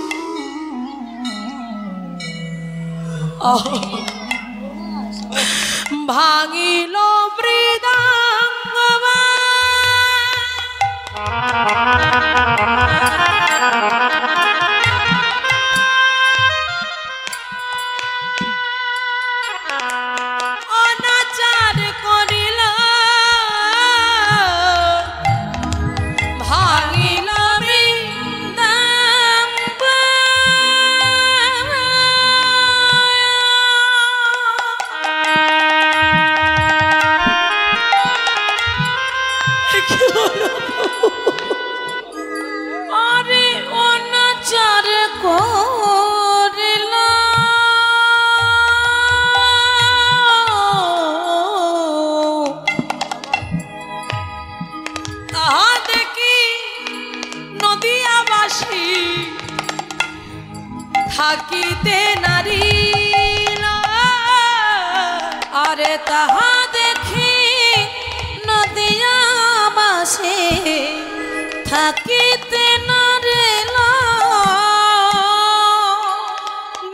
ভাঙিল মৃদাঙ্গ অনাচার করিল, ভাঙিল মৃদাঙ্গ।
আরে অনাচার করিল,
তাহা দেখি নদিয়াবাসী থাকিতে নারী।
আরে তাহা দেখি নদিয়া বাসে থাকিতে নারেল,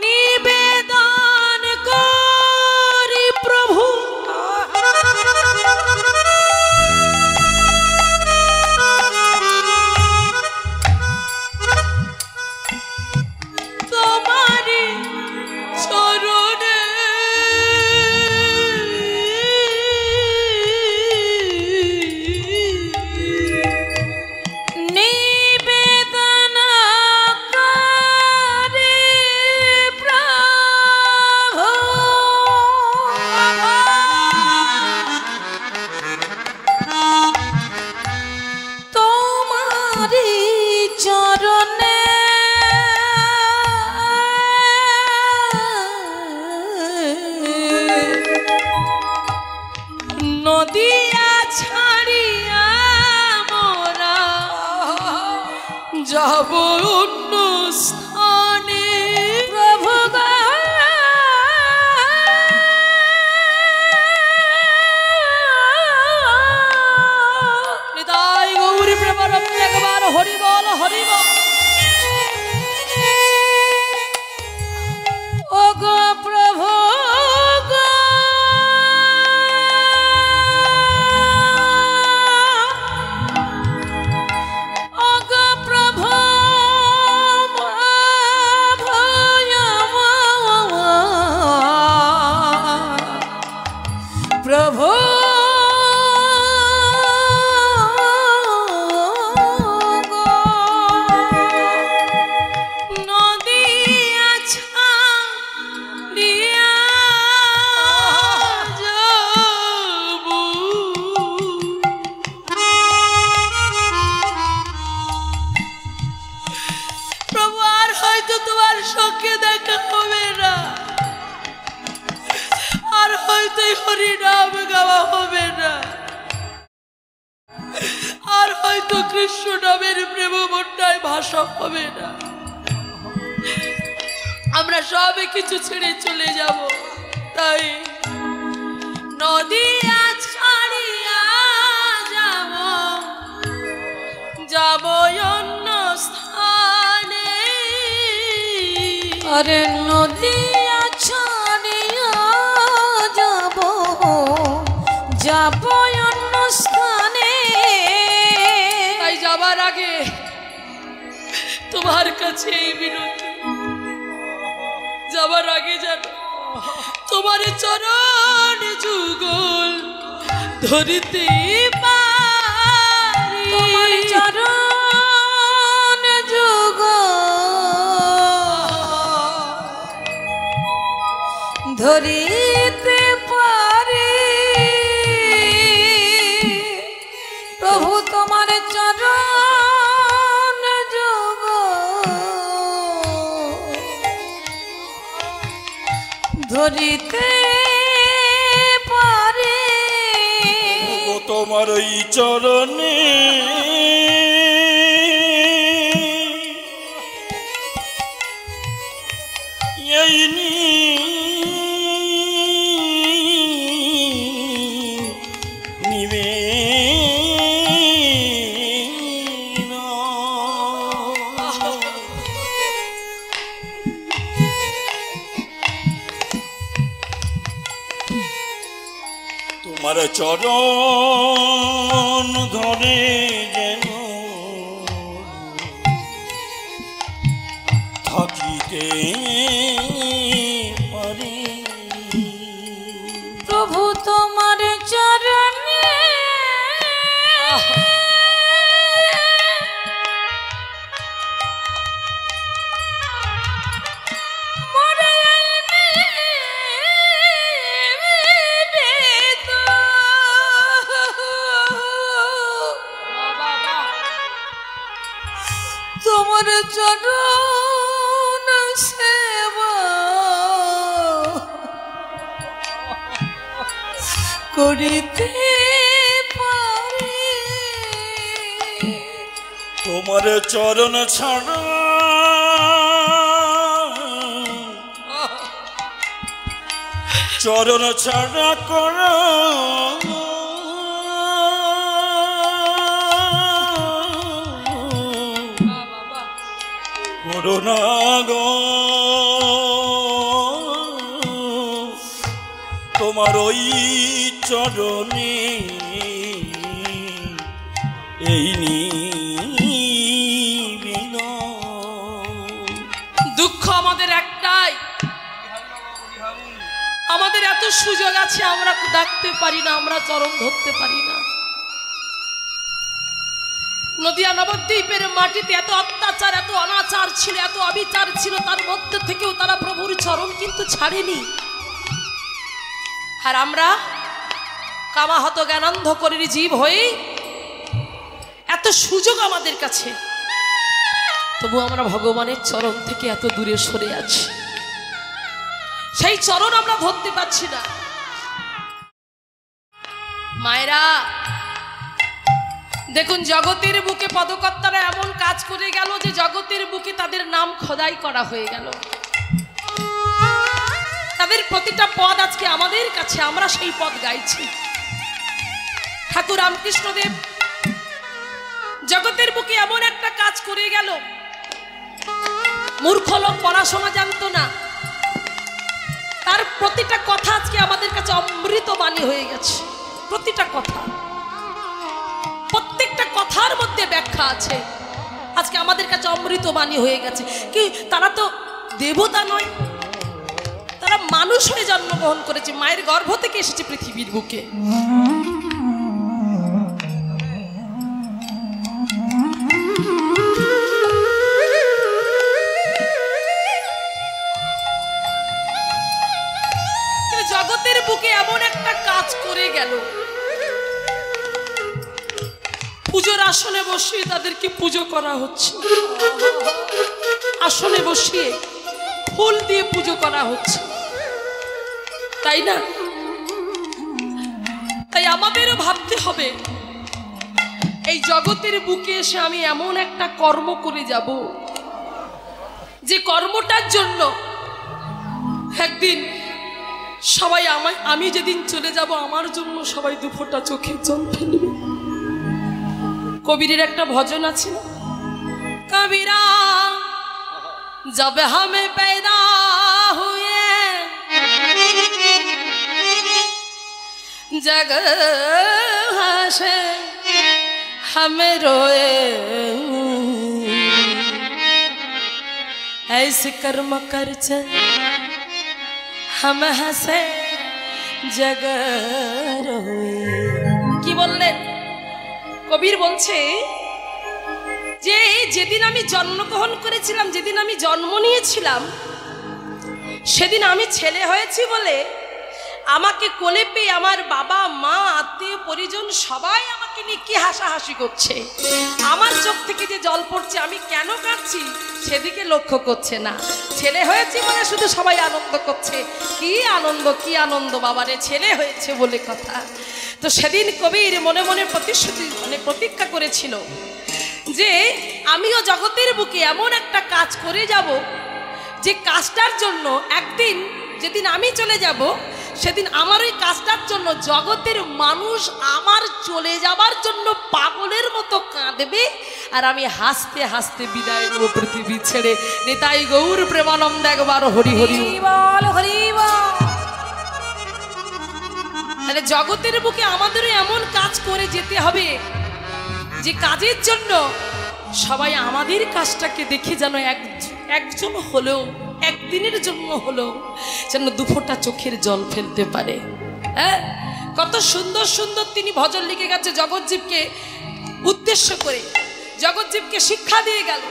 নিবেদন করি প্রভু তোমারি চরণে।
নিবেদন করি প্রভু, তোমারি চরণে।
নদিয়া ছাড়িয়া মোরা যাব অন্য স্থানে।
প্রভু গো,
নিতাই গৌরী প্রেমানন্দে একবার হরি বল, হরি বল।
ও গো প্রভু গো, ও গো প্রভু প্রভু গো।
নদিয়া ছাড়িয়া যাব। প্রভু, আর হয়তো তোমার সঙ্গে দেখা হবে না, আর হয়তো হরিনাম গাওয়া হবে না, আর হয়তো কৃষ্ণ নামের প্রেম বন্যায় ভাষা হবে না। আমরা সবে কিছু ছেড়ে চলে যাব। তাই
আরে নদী ছাড়িয়া যাব যাব অন্য স্থানে।
তাই যাবার আগে তোমার কাছে এই বিনতি, যাবার আগে যেন তোমার চরণ যুগল ধরিতে পারি।
তোমার চরণ যুগল ধরিতে পারি। প্রভু তোমার চরণ যুগল ধরিতে পারে।
ও তোমার এই চরণে এই নিবে তোমার চরণ ধরে যেন থাকিতে পারি।
প্রভু তোমার চরণে তোমার চরণ সেবা করিতে পারি।
তোমার চরণ ছাড়া চরণ ছাড়া করো করোনা গো তোমার ওই চরণে এই নিবিন।
দুঃখ আমাদের একটাই, আমাদের এত সুযোগ আছে, আমরা ডাকতে পারি না, আমরা চরণ ধরতে পারি না। নদিয়া নবদ্বীপের মাটিতে এত অত্যাচার, এত অনাচার ছিল, এত অবিচার ছিল, তার মধ্যে থেকেও তারা প্রভুর চরণ কিন্তু ছাড়েনি। আর আমরা কামাহত জ্ঞানান্ধ করির জীব হয়ে এত সুযোগ আমাদের কাছে, তবু আমরা ভগবানের চরণ থেকে এত দূরে সরে আছি, সেই চরণ আমরা ধরতে পারছি না। মায়েরা দেখুন, জগতের বুকে পদকর্তারা এমন কাজ করে গেল যে জগতের বুকে তাদের নাম খোদাই করা হয়ে গেল। তাদের প্রতিটা পদ আজকে আমাদের কাছে, আমরা সেই পদ গাইছি। ঠাকুর রামকৃষ্ণদেব জগতের বুকে এমন একটা কাজ করে গেল, মূর্খ লোক পড়াশোনা জানতো না, তার প্রতিটা কথা আজকে আমাদের কাছে অমৃত বাণী হয়ে গেছে। প্রতিটা কথা, প্রত্যেকটা কথার মধ্যে ব্যাখ্যা আছে, আজকে আমাদের কাছে অমৃত বাণী হয়ে গেছে। কি তারা তো দেবতা নয়, তারা মানুষ হয়ে জন্মগ্রহণ করেছে, মায়ের গর্ভ থেকে এসেছে পৃথিবীর বুকে। জগতের বুকে এমন একটা কাজ করে গেল, পুজোর আসনে বসিয়ে তাদেরকে পুজো করা হচ্ছে, আসনে বসিয়ে ফুল দিয়ে পুজো করা হচ্ছে, তাই না? তাই আমাদেরও ভাবতে হবে, এই জগতের বুকে এসে আমি এমন একটা কর্ম করে যাব, যে কর্মটার জন্য একদিন সবাই আমি যেদিন চলে যাব আমার জন্য সবাই দুফোঁটা চোখের জল ফেলবে। কবিরের একটা ভজন আছে না, কবিরা जब हम पैदा हुए जगह से हम रोए, ऐसे कर्म कर चल हम हंसे जगह रोए। কি বললেন কবির? বলছে যে যেদিন আমি জন্মগ্রহণ করেছিলাম, যেদিন আমি জন্ম নিয়েছিলাম, সেদিন আমি ছেলে হয়েছি বলে আমাকে কোলে পেয়ে আমার বাবা মা আত্মীয় পরিজন সবাই আমাকে নিয়ে কি হাসাহাসি করছে। আমার চোখ থেকে যে জল পড়ছে, আমি কেন কাঁদছি সেদিকে লক্ষ্য করছে না। ছেলে হয়েছি বলে শুধু সবাই আনন্দ করছে। কি আনন্দ, কি আনন্দ বাবারে, ছেলে হয়েছে বলে কথা। তো সেদিন কবির মনে মনে প্রতিশ্রুতি প্রতিজ্ঞা করেছিল যে আমিও জগতের বুকে এমন একটা কাজ করে যাব, যে কাজটার জন্য একদিন যেদিন আমি চলে যাব, সেদিন আমার ওই কাজটার জন্য জগতের মানুষ আমার চলে যাবার জন্য পাগলের মতো কাঁদবে, আর আমি হাসতে হাসতে বিদায় দেব পৃথিবী ছেড়ে। নিতাই গৌর প্রেমানন্দ একবার হরি হরি বল, হরি বল। তাহলে জগতের বুকে আমাদেরও এমন কাজ করে যেতে হবে, যে কাজের জন্য সবাই আমাদের কাজটাকে দেখে যেন একজন হলেও, একদিনের জন্য হলেও যেন দুফোঁটা চোখের জল ফেলতে পারে। হ্যাঁ, কত সুন্দর সুন্দর তিনি ভজন লিখে গেছে জগৎজীবকে উদ্দেশ্য করে, জগৎজীবকে শিক্ষা দিয়ে গেল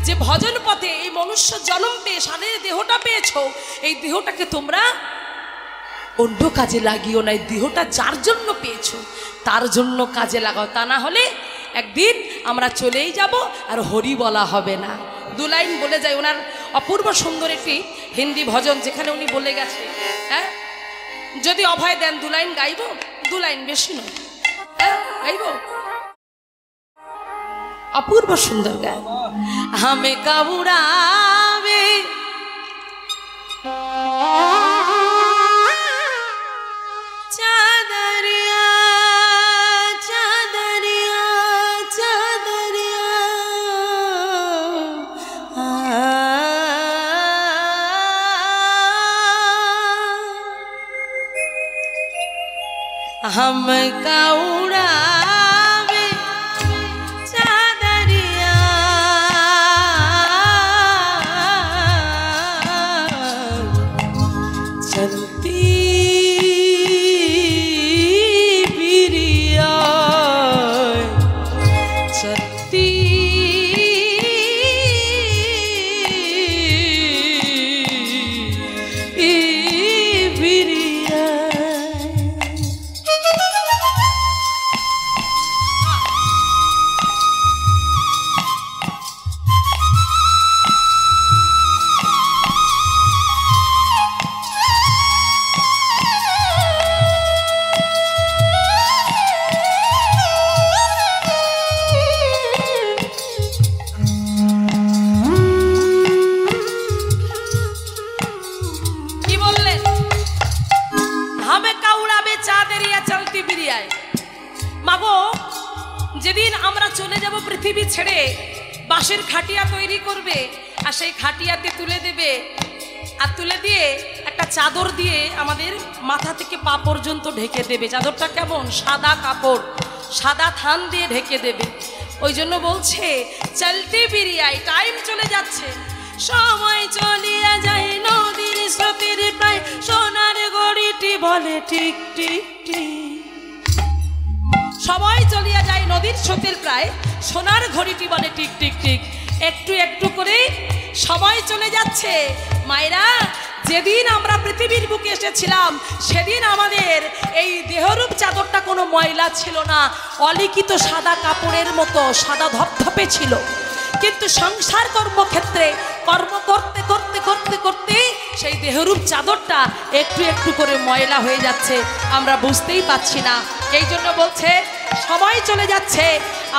যে ভজন পথে এই মনুষ্য জন্ম পেয়ে সাদের দেহটা পেয়েছো, এই দেহটাকে তোমরা অন্য কাজে লাগিও না। এই দেহটা যার জন্য পেয়েছো তার জন্য কাজে লাগাও, তা না হলে একদিন আমরা চলেই যাব আর হরি বলা হবে না। দু লাইন বলে যায়, ওনার অপূর্ব সুন্দর একটি হিন্দি ভজন যেখানে উনি বলে গেছে। হ্যাঁ, যদি অভয় দেন দু লাইন গাইব, দু লাইন বেশি নয়, হ্যাঁ গাইব। অপূর্ব সুন্দর গায়। হামে কাবুরাবে চাদরিয়া চাদরিয়া চাদরিয়া हम का उड़ावे चादरिया चलती बिरिया चलती बिरिया। যেদিন আমরা চলে যাব পৃথিবী ছেড়ে, বাঁশের খাটিয়া তৈরি করবে আর সেই খাটিয়াতে তুলে দেবে, আর তুলে দিয়ে একটা চাদর দিয়ে আমাদের মাথা থেকে পা পর্যন্ত ঢেকে দেবে। চাদরটা কেমন? সাদা কাপড়, সাদা থান দিয়ে ঢেকে দেবে। ওই জন্য বলছে চলতে বিরিয়ায়, টাইম চলে যাচ্ছে, সময় চলিয়া যায় নদীর স্রোতের প্রায়, সোনার গড়িটি বলে টিক টিক টিক। সময় চলিয়া যায় নদীর স্রোতের প্রায়, সোনার ঘড়িটি বলে টিক টিক টিক। একটু একটু করে সময় চলে যাচ্ছে। মায়েরা, যেদিন আমরা পৃথিবীর বুকে এসেছিলাম সেদিন আমাদের এই দেহরূপ চাদরটা কোনো ময়লা ছিল না, অলিখিত সাদা কাপড়ের মতো সাদা ধপধপে ছিল। কিন্তু সংসার কর্মক্ষেত্রে কর্ম করতে করতে করতে করতে সেই দেহরূপ চাদরটা একটু একটু করে ময়লা হয়ে যাচ্ছে, আমরা বুঝতেই পাচ্ছি না। এই জন্য বলছে সময় চলে যাচ্ছে,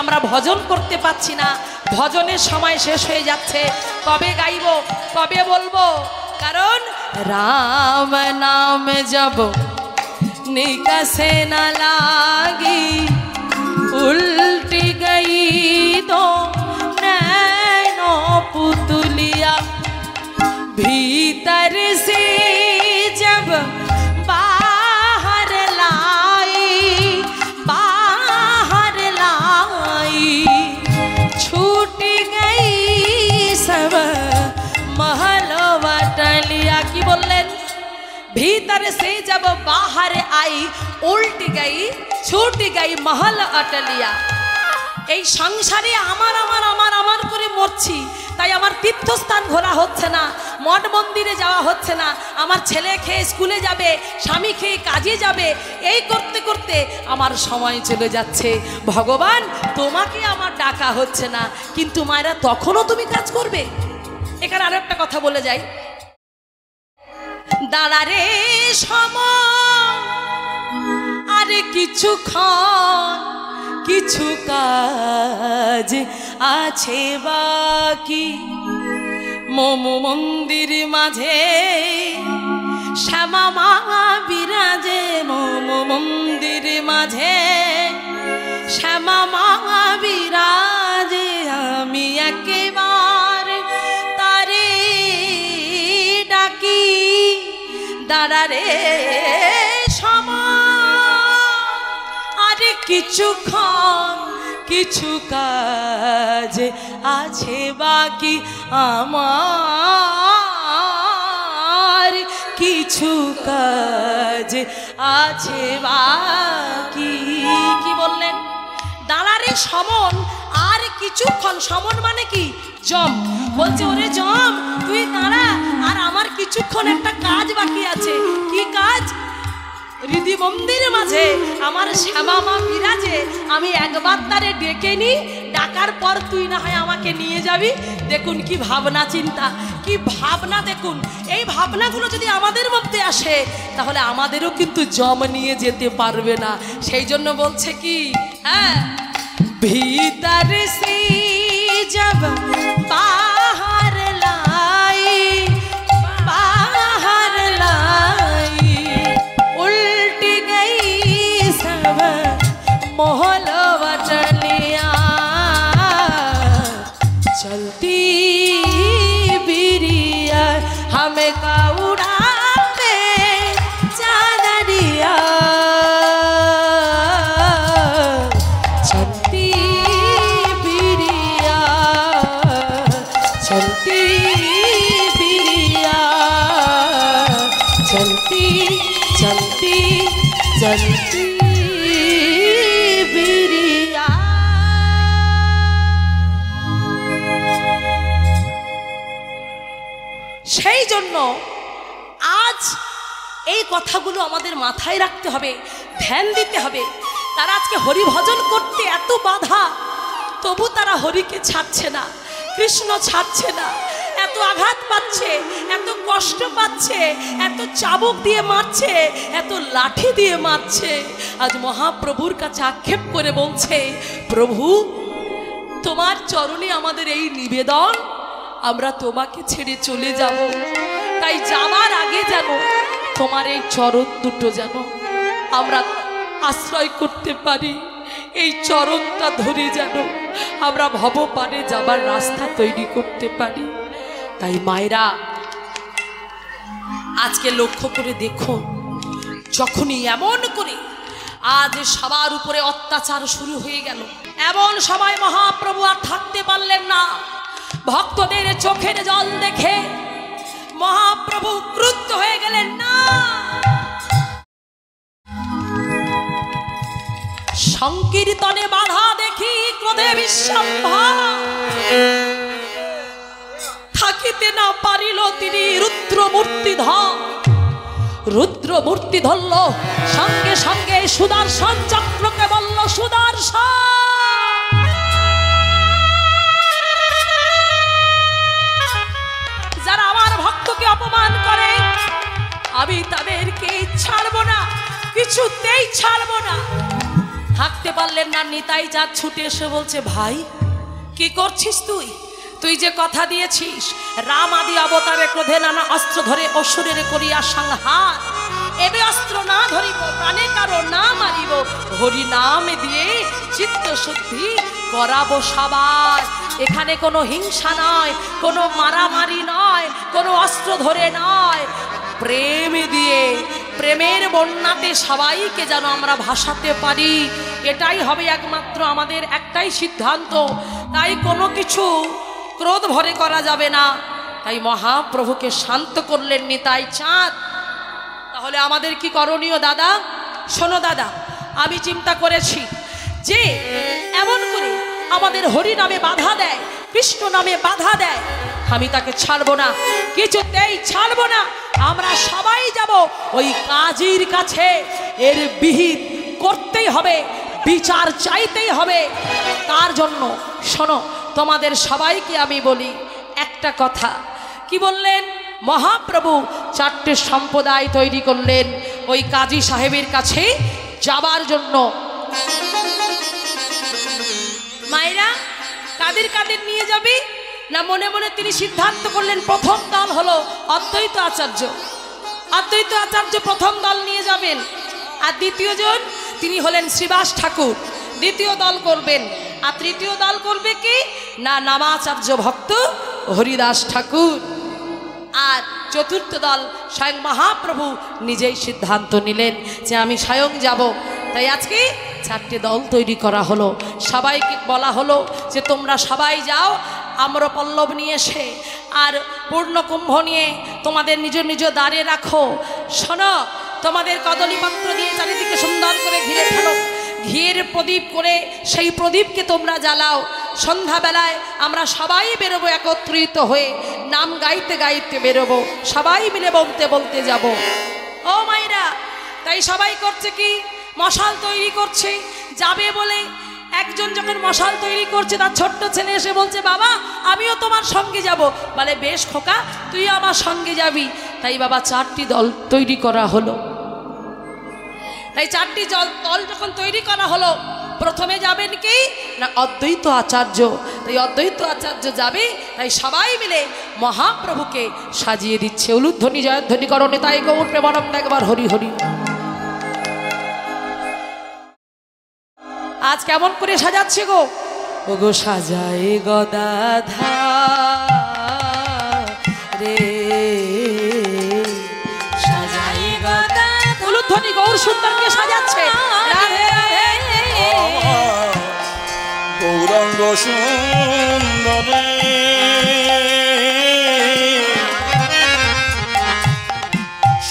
আমরা ভজন করতে পাচ্ছি না, ভজনের সময় শেষ হয়ে যাচ্ছে। কবে গাইব, কবে বলবো? কারণ রাম নাম জব নিকাশে না লাগি, উল্টি গই তো নैनो पुतलिया भीतर से जब बाहर लाई छूट गई सब महल वटलिया। की बोलें भीतर से जब बाहर आई उल्ट गई छूट गई महल अटलिया। এই সংসারে আমার আমার আমার আমার করে মরছি, তাই আমার তীর্থস্থান ঘোরা হচ্ছে না, মঠ মন্দিরে যাওয়া হচ্ছে না, আমার ছেলে খেয়ে স্কুলে যাবে, স্বামী খেয়ে কাজে যাবে, এই করতে করতে আমার সময় চলে যাচ্ছে। ভগবান তোমাকে আমার ডাকা হচ্ছে না, কিন্তু মায়েরা তখনও তুমি কাজ করবে। এখানে আরো একটা কথা বলে যাই, দাঁড়ারে সময় আর কিছুক্ষণ কিছু কাজ আছে বাকি। মম মন্দির মাঝে শ্যামা মা বিরাজে, মম মন্দির মাঝে শ্যামা মা বিরাজে। আমি একেবারে তারে ডাকি, দাঁড়ারে কিছুক্ষণ কিছু কাজ আছে বাকি, আমার কিছু কাজ আছে বাকি। কি বললেন? দাঁড়ারে সমন আর কিছুক্ষণ। সমন মানে কি? জম। বলছে ওরে জম তুই দাঁড়া, আর আমার কিছুক্ষণ একটা কাজ বাকি আছে। কি কাজ? হৃদি মন্দির মাঝে আমার শ্যামা মা বিরাজে, আমি একবার তারে ডেকে নি, ডাকার পর তুই না হয় আমাকে নিয়ে যাবি। দেখুন কি ভাবনা চিন্তা, কি ভাবনা দেখুন। এই ভাবনাগুলো যদি আমাদের মধ্যে আসে তাহলে আমাদেরও কিন্তু জম নিয়ে যেতে পারবে না। সেই জন্য বলছে কি, হ্যাঁ ভিতর সে জব বাহার লাই मोहल वटलिया। चलती बिरिया हमें का उड़ावे चादरिया। चलती बिरिया चलती बिरिया चलती चलती चलती সেই জন্য আজ এই কথাগুলো আমাদের মাথায় রাখতে হবে, ধ্যান দিতে হবে। তারা আজকে হরি ভজন করতে এত বাধা, তবু তারা হরিকে ছাড়ছে না, কৃষ্ণ ছাড়ছে না। এত আঘাত পাচ্ছে, এত কষ্ট পাচ্ছে, এত চাবুক দিয়ে মারছে, এত লাঠি দিয়ে মারছে। আজ মহাপ্রভুর কাছে আক্ষেপ করে বলছে, প্রভু তোমার চরণে আমাদের এই নিবেদন, আমরা তোমাকে ছেড়ে চলে যাব, তাই যাবার আগে যেন তোমার এই চরণ দুটো যেন আমরা আশ্রয় করতে পারি। এই চরণটা ধরে যেন আমরা ভবপারে যাবার রাস্তা তৈরি করতে পারি। তাই মায়েরা আজকে লক্ষ্য করে দেখো, যখনই এমন করে আজ সবার উপরে অত্যাচার শুরু হয়ে গেল, এমন সময় মহাপ্রভু আর থাকতে পারলেন না। ভক্তদের চোখের জল দেখে মহাপ্রভু ক্রুদ্ধ হয়ে গেলেন। না, সংকীর্তনে বাধা দেখি ক্রোধে বিশ্বম্ভর, থাকিতে না পারিল তিনি রুদ্র মূর্তি ধরল। সঙ্গে সঙ্গে সুদর্শন চক্রকে বলল, সুদর্শন যারা আমার ভক্তকে অপমান করে আমি তাদেরকে ছাড়বো না, কিছুতেই ছাড়বো না। থাকতে পারলেন না, নিতাই যা ছুটে এসে বলছে, ভাই কি করছিস তুই? তুই যে কথা দিয়েছিস রাম আদি অবতারে ক্রোধে নানা অস্ত্র ধরে অসুরের করিয়া সংহার, এবে অস্ত্র না ধরিব, প্রাণে কারো না মারিব, হরি নাম দিয়ে চিত্ত শুদ্ধি করাবো সবার। এখানে কোনো হিংসা নয়, কোনো মারামারি নয়, কোনো অস্ত্র ধরে নয়, প্রেম দিয়ে, প্রেমের বন্যাতে সবাইকে যেন আমরা ভাসাতে পারি, এটাই হবে একমাত্র আমাদের একটাই সিদ্ধান্ত। তাই কোনো কিছু ক্রোধ ভরে করা যাবে না। তাই মহাপ্রভুকে শান্ত করলেন নিতাই চাঁদ। তাহলে আমাদের কি করণীয় দাদা? শোনো দাদা, আমি চিন্তা করেছি যে এমন করে আমাদের হরি নামে বাধা দেয়, কৃষ্ণ নামে বাধা দেয়, আমি তাকে ছাড়বো না, কিছুতেই ছাড়বো না। আমরা সবাই যাব ওই কাজীর কাছে, এর বিহিত করতেই হবে, বিচার চাইতেই হবে। তার জন্য শোনো, তোমাদের সবাইকে আমি বলি একটা কথা। কি বললেন? মহাপ্রভু 4টে সম্প্রদায় তৈরি করলেন ওই কাজী সাহেবের কাছে যাবার জন্য। মায়েরা, কাদের কাদের নিয়ে যাবে না? মনে মনে তিনি সিদ্ধান্ত করলেন, প্রথম দল হলো অদ্বৈত আচার্য। অদ্বৈত আচার্য প্রথম দল নিয়ে যাবেন। আর দ্বিতীয় জন তিনি হলেন শ্রীবাস ঠাকুর, দ্বিতীয় দল করবেন। আর তৃতীয় দল করবে কি না? নামাচার্য ভক্ত হরিদাস ঠাকুর। আর চতুর্থ দল স্বয়ং মহাপ্রভু নিজেই সিদ্ধান্ত নিলেন যে আমি স্বয়ং যাব। তাই আজকে 4টে দল তৈরি করা হলো। সবাইকে বলা হলো যে তোমরা সবাই যাও আম্রপল্লব নিয়ে এসে আর পূর্ণ কুম্ভ নিয়ে তোমাদের নিজ নিজ দ্বারে রাখো। শোনো, তোমাদের কদলীপত্র দিয়ে চারিদিকে সুন্দর করে ঘিরে ফেলো, ঘিয়ের প্রদীপ করে সেই প্রদীপকে তোমরা জ্বালাও। সন্ধ্যাবেলায় আমরা সবাই বেরোবো একত্রিত হয়ে, নাম গাইতে গাইতে বেরোবো, সবাই মিলে বলতে বলতে যাব। ও মাইরা, তাই সবাই করছে কি? মশাল তৈরি করছে যাবে বলে। একজন যখন মশাল তৈরি করছে, তার ছোট্ট ছেলে এসে বলছে, বাবা আমিও তোমার সঙ্গে যাব। বলে, বেশ খোকা, তুই আমার সঙ্গে যাবি। তাই বাবা 4টি দল তৈরি করা হলো। তাই 4টি দল যখন তৈরি করা হলো, প্রথমে যাবেন কি না? অদ্বৈত আচার্য। তাই অদ্বৈত আচার্য যাবে। তাই সবাই মিলে মহাপ্রভুকে সাজিয়ে দিচ্ছে। উলুধ্বনি জয়ধ্বনি করণে তাই গৌর প্রেমানন্দ একবার হরি হরি। আজ কেমন করে সাজাচ্ছে গো? ওগো সাজায় গদাধার রে, সাজায় গদাধার। উলুধ্বনি গৌর সুন্দরকে সাজাচ্ছে। রাধে রাধে।
গৌরাঙ্গ সুন্দরে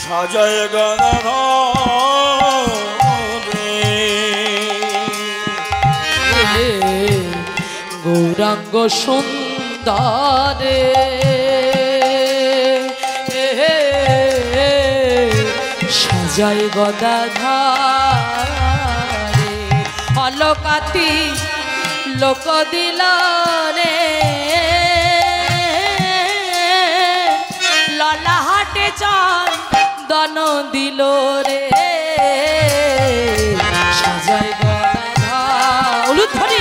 সাজায় গদাধারে,
গৌরাঙ্গ সুন্দরে সাজায় গদাধারে, অলকাতি লোক দিল রে, ললাহাটে চন্দন দিল রে, সাজায় গদাধার। উলুধ্বনি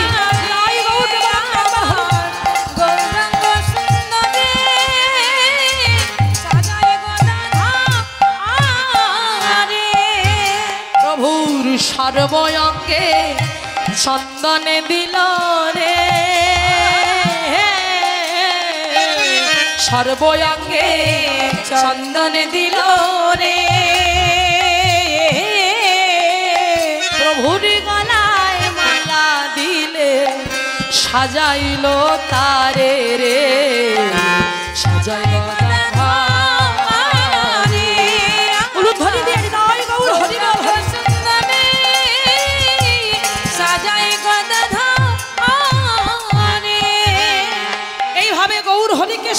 সর্বঙ্গে চন্দনে দিল রে, সর্বঙ্গে চন্দনে দিল রে, প্রভুর গলায় মালা দিলে সাজাইল তারে রে, সাজাইল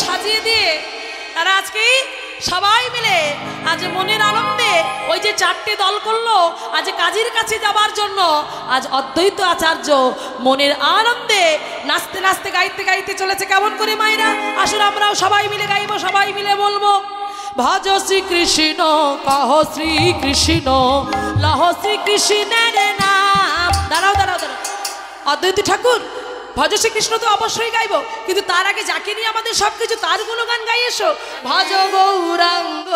সাজিয়ে দিয়ে তারা আজকে সবাই মিলে আজ মনের আনন্দে ওই যে 4টে দল করলো আজ কাজীর কাছে যাবার জন্য। আজ অদ্বৈত আচার্য মনের আনন্দে নাচতে নাচতে গাইতে গাইতে চলেছে। কেমন করে মায়েরা? আসুন আমরাও সবাই মিলে গাইবো, সবাই মিলে বলবো, ভজ শ্রী কৃষ্ণ কহ শ্রী কৃষ্ণ লহ শ্রী কৃষ্ণের নাম। দাঁড়াও দাঁড়াও দাঁড়াও, অদ্বৈত ঠাকুর ভজ শ্রীকৃষ্ণ তো অবশ্যই গাইবো, কিন্তু তার আগে যাকে নিয়ে আমাদের সবকিছু তার গুণগান গাই এসো। ভজ গৌরাঙ্গ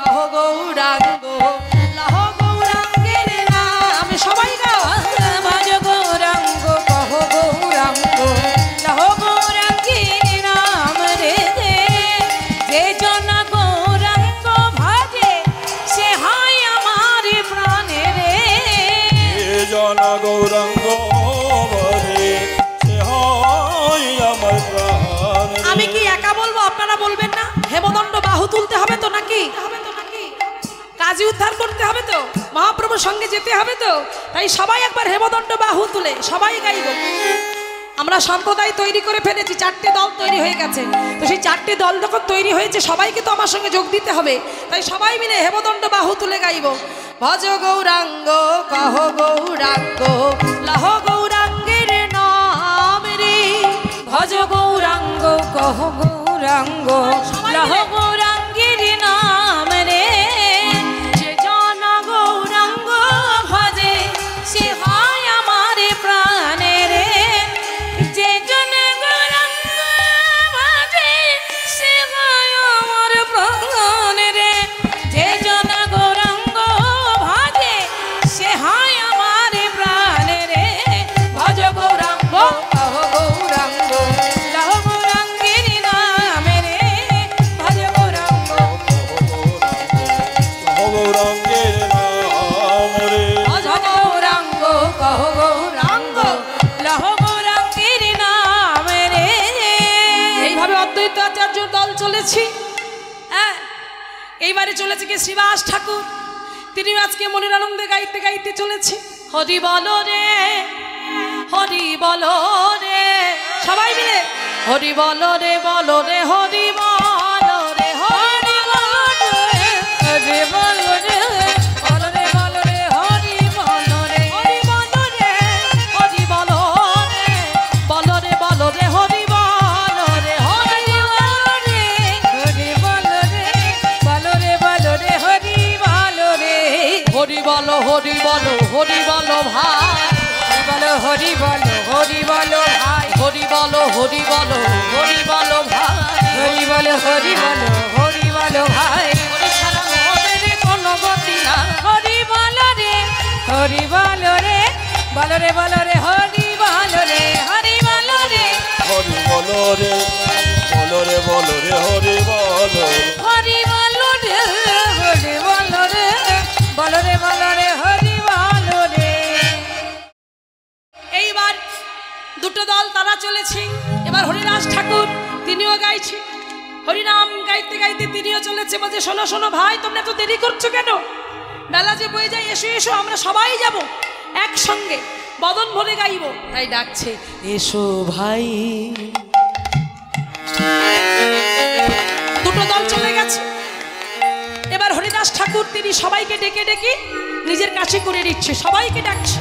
কহ গৌরাঙ্গ লহ গৌরাঙ্গের নাম। সবাই গাও, ভজ গৌরাঙ্গ কহ গৌরাঙ্গ লহ গৌরাঙ্গ। হেমদণ্ড বাহু তুলতে হবে তো নাকি? কাজী উদ্ধার করতে হবে তো, মহাপ্রভুর সঙ্গে যেতে হবে তো, তাই সবাই একবার হেমদণ্ড বাহু তুলে সবাই গাইব। আমরা সম্প্রদায় তৈরি করে ফেলেছি, 4টে দল তৈরি হয়ে গেছে। তো সেই 4টে দল যখন তৈরি হয়েছে সবাইকে তো আমার সঙ্গে যোগ দিতে হবে, তাই সবাই মিলে হেমদণ্ড বাহু তুলে গাইব। ভজ গৌরাঙ্গ কহ গৌরাঙ্গ লহ গৌরাঙ্গের নাম রে।
ভজ গৌরাঙ্গ কহ গৌরাঙ্গ লহ গৌরাঙ্গের নাম রে। যে জন গৌরাঙ্গ ভজে সে হয় আমার প্রাণে রে। যে জন গৌরাঙ্গ ভজে সে হয় আমার প্রাণে রে। যে জন গৌরাঙ্গ ভজে সে হয় আমার প্রাণে রে। ভজ গৌরাঙ্গ কহ গৌরাঙ্গ লহ গৌরাঙ্গের নাম রে। ভজ গৌরাঙ্গ
গৌরাঙ্গের নাম রে।
ভজ গৌরাঙ্গ কহ গৌরাঙ্গ লহ গৌরাঙ্গের নাম রে।
এইভাবে অদ্বৈত আচার্যর দল চলেছি। হ্যাঁ, এইবারে চলেছে কি শ্রীবাস ঠাকুর, তিনি আজকে মনের আনন্দে গাইতে গাইতে চলেছে। হরি বলো রে, হরি বলো রে, সবাই মিলে হরি বলো রে, বলো রে, হরি বলো রে, হরি বলো রে,
হরি বলো রে, বলো রে, বলো রে, হরি বলো রে।
হরি বলো রে, হরি বলো রে, বলো রে, বলো রে, হরি বলো রে, হরি বলো রে।
হরি বলো রে, বলো রে, বলো রে, হরি বলো রে।
হরি বলো, হরি বলো, হরি বলো ভাই,
হরি বলো, হরি বলো, হরি বলো ভাই।
হরি বলো, হরি বলো, হরি বলো ভাই।
হরি বলো, হরি বলো, হরি বলো ভাই।
হরি ছাড়া মোদের কোনো গতি না।
হরি বলো রে, হরি বলো রে, বলো রে, বলো রে, হরি বলো রে, হরি বলো রে।
হরি বলো রে, বলো রে, বলো রে, হরি বলো রে।
হরি বলো রে, হরি বলো রে, বলো রে, বলো রে, হরি বলো রে।
এইবার দুটো দল তারা চলেছে। এবার হরিদাস ঠাকুর তিনিও গাইছে, হরিনাম গাইতে গাইতে তিনিও চলেছে। বলছে শোনো শোনো ভাই, তোমরা তো দেরি করছো কেন? বেলা যে বয়ে যায়, এসো এসো, আমরা সবাই যাব একসঙ্গে, বদন ভরে গাইব। তাই ডাকছে, এসো ভাই। দুটো দল চলে গেছে। এবার হরিদাস ঠাকুর তিনি সবাইকে ডেকে ডেকে নিজের কাছে করে নিচ্ছে, সবাইকে ডাকছে।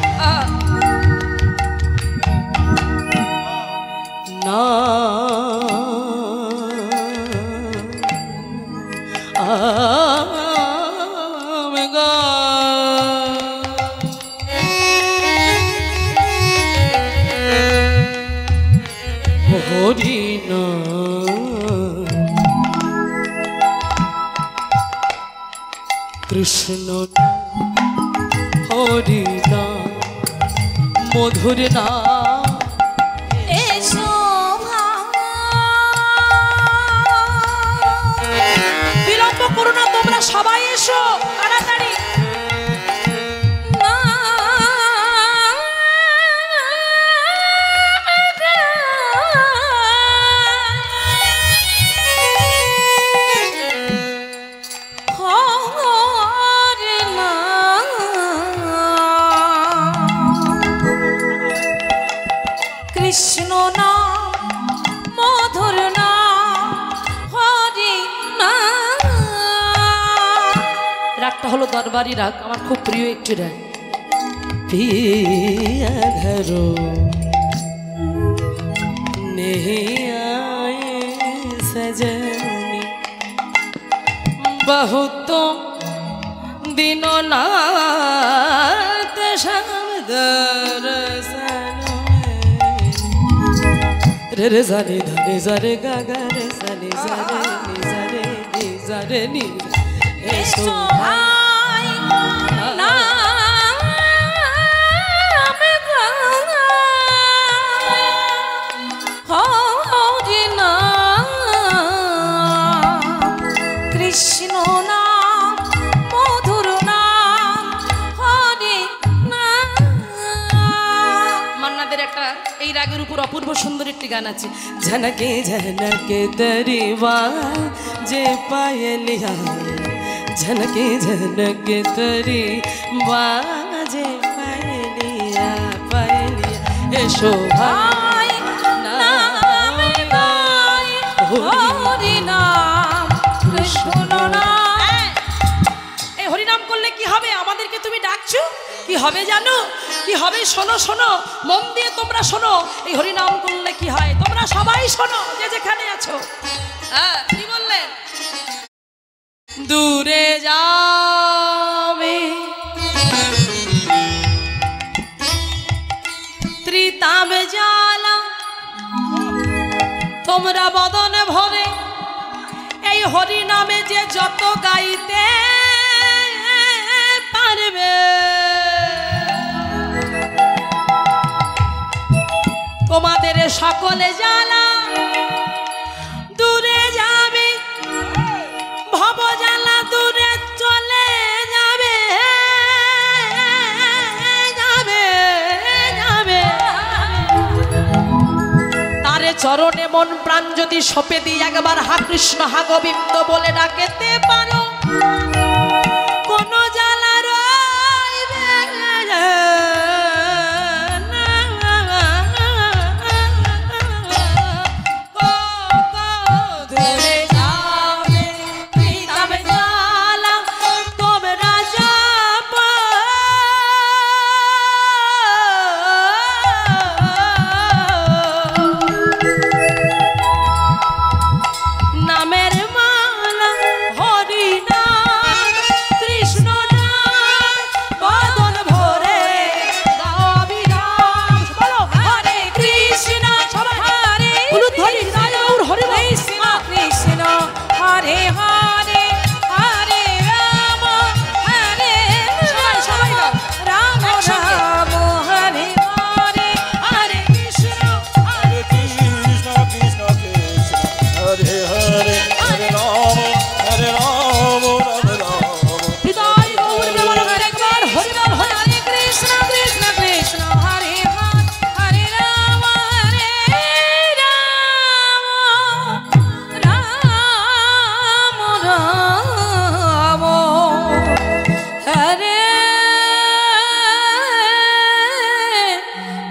হরি না কৃষ্ণ হরি না মধুর না।
বিলম্ব করো না, তোমরা সবাই এসো তাড়াতাড়ি।
কৃষ্ণ নাম মধুর নাম হরি নাম।
রাগটা হলো দরবারি রাগ, আমার খুব প্রিয় একটি রাগ। পিয়া ঘরো নেহি আয়ে সজনি বহুত দিন নাত শব্দ রসন রে রে জানি ধরে জারে গাগা রে জানি জারে নি জারে নি জারে নি। এসো
ভাই নাম হরি নাম কৃষ্ণ নাম মধুর নাম হরি নাম।
মান্নাদের একটা এই রাগের উপর অপূর্ব সুন্দর একটি গান আছে। ঝনকে ঝনকে দরিবা
बाजे पायलिया झनके झनके तरी बाजे पायलिया पायलिया ए शोभाई नाम गाई हरि नाम कृष्ण नाम।
এই হরি নাম করলে কি হবে? আমাদেরকে তুমি ডাকছো, কি হবে জানো? কি হবে? শোনো শোনো, মন দিয়ে তোমরা শোনো। এই হরি নাম করলে কি হয় তোমরা সবাই শোনো, যে যেখানে আছো। হ্যাঁ, কি বললেন? দূরে যাবে ত্রিতাবে জ্বালা তোমরা বদনে ভরে, এই হরি নামে যে যত গাইতে পারবে তোমাদের সকলে জ্বালা দূরে যাবে, ভব জ্বালা দূরে চলে যাবে যাবে যাবে। তারে চরণে মন প্রাণ যদি সঁপে দিই একবার হা কৃষ্ণ হা গোবিন্দ বলে ডাকেতে পারো, কোন জ্বালা রইবে না। দূরে যাবে ত্রিতাবে জ্বালা তোমরা যাব, নামের মালা হরি নাম কৃষ্ণ নাম বদন ভরে গাও বিরাম। বলো হরে কৃষ্ণ সবাই হরে হরি রায়ুর হরি
কৃষ্ণ কৃষ্ণ হরে হরে হরে রাম হরে
সবাই সবাই গাও।
রাম
একসঙ্গে।
Ram Hare Hare
Hare Krishna
Hare Krishna, Krishna Krishna, Hare Hare, Hare Rama, Hare Rama, Rama Rama.
হৃদয় গৌর প্রেমানন্দ একবার হরি বল হরি।
হরে কৃষ্ণ কৃষ্ণ কৃষ্ণ হরে হরে হরে রাম রাম রাম হরে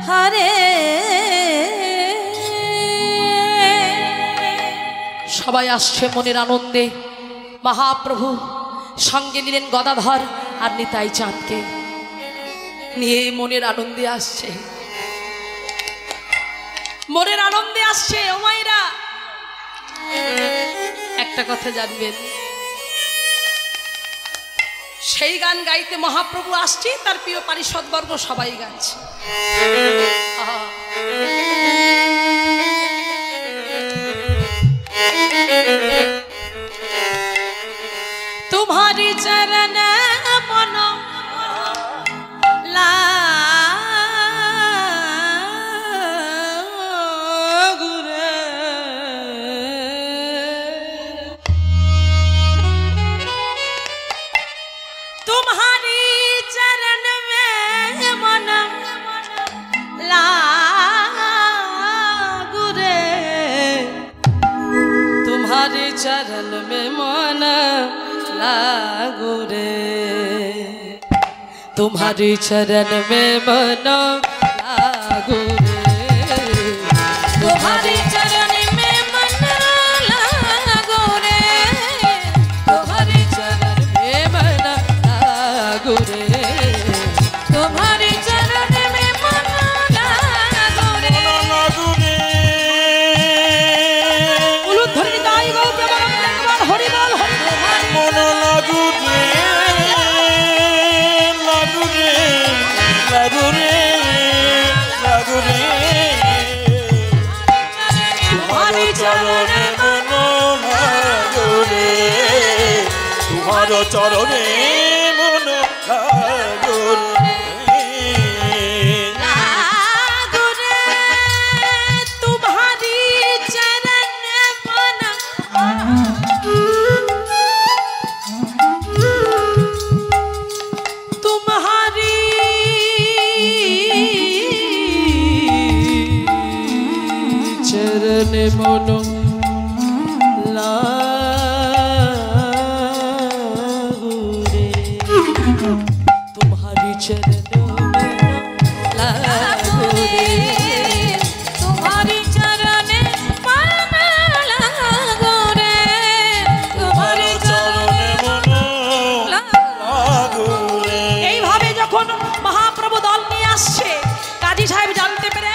হরে।
সবাই আসছে মনের আনন্দে। মহাপ্রভু সঙ্গে নিলেন গদাধর আর নিতাই চাঁদকে নিয়ে মনের আনন্দে আসছে, মনের আনন্দে আসছে। ও মায়েরা, একটা কথা জানবেন, সেই গান গাইতে মহাপ্রভু আসছে, তার প্রিয় পারিষদবর্গ সবাই গাইছে। আহা। तुम्हारी चरण मन लागू रे, तुम्हारी चरण में मन लागू रे, तुम्हारे चरण में मन लागू रे, तुम्हारे चरण में मन लागू रे,
तुम्हारे चरण में मन लागो रे, तुम्हारे
चरण में मन लागू रे,
तुम्हारे चरण में मन लागो रे।
लागू रे,
উলুধ্বনি দাই গো প্রেমানন্দ একবার হরি বল হরি।
মন লাগু রে, লাগু রে, লাগু রে, লাগু রে। তোমার চরণে মন লাগু রে, তোমার চরণে মন লাগু রে।
लागू रे, तुम्हारी चरण मन तुम्हारी चरण मन लागू
চরণ লাগো রে তোমারি চরণে মন লাগো রে তোমারি চরণে
মন লাগো রে।
এইভাবে যখন মহাপ্রভু দল নিয়ে আসছে, কাজী সাহেব জানতে পেরে,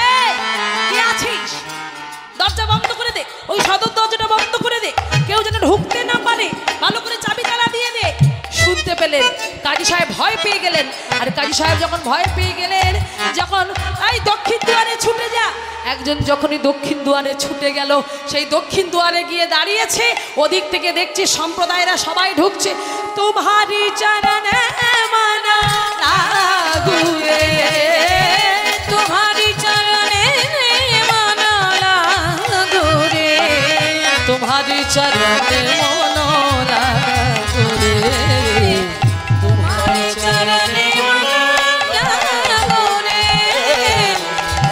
কে আছিস, দরজা বন্ধ করে দে, ওই সদর দরজাটা বন্ধ করে দে, কেউ যেন ঢুকতে না পারে, ভালো করে চাবি তালা দিয়ে দে। শুনতে পেলেন, কাজী সাহেব ভয় পেয়ে গেলেন। আর কাজী সাহেব যখন ভয় পেয়ে গেলেন, যখন এই দক্ষিণ দুয়ারে ছুটে যা, একজন যখনই দক্ষিণ দুয়ারে ছুটে গেল, সেই দক্ষিণ দুয়ারে গিয়ে দাঁড়িয়েছে, ওদিক থেকে দেখছি সম্প্রদায়েরা সবাই ঢুকছে। তোমারি চরণে মন লাগো রে
তোমারি চরণে মন লাগো রে তোমারি চরণে মন লাগো রে তোমারি চরণে মন লাগো রে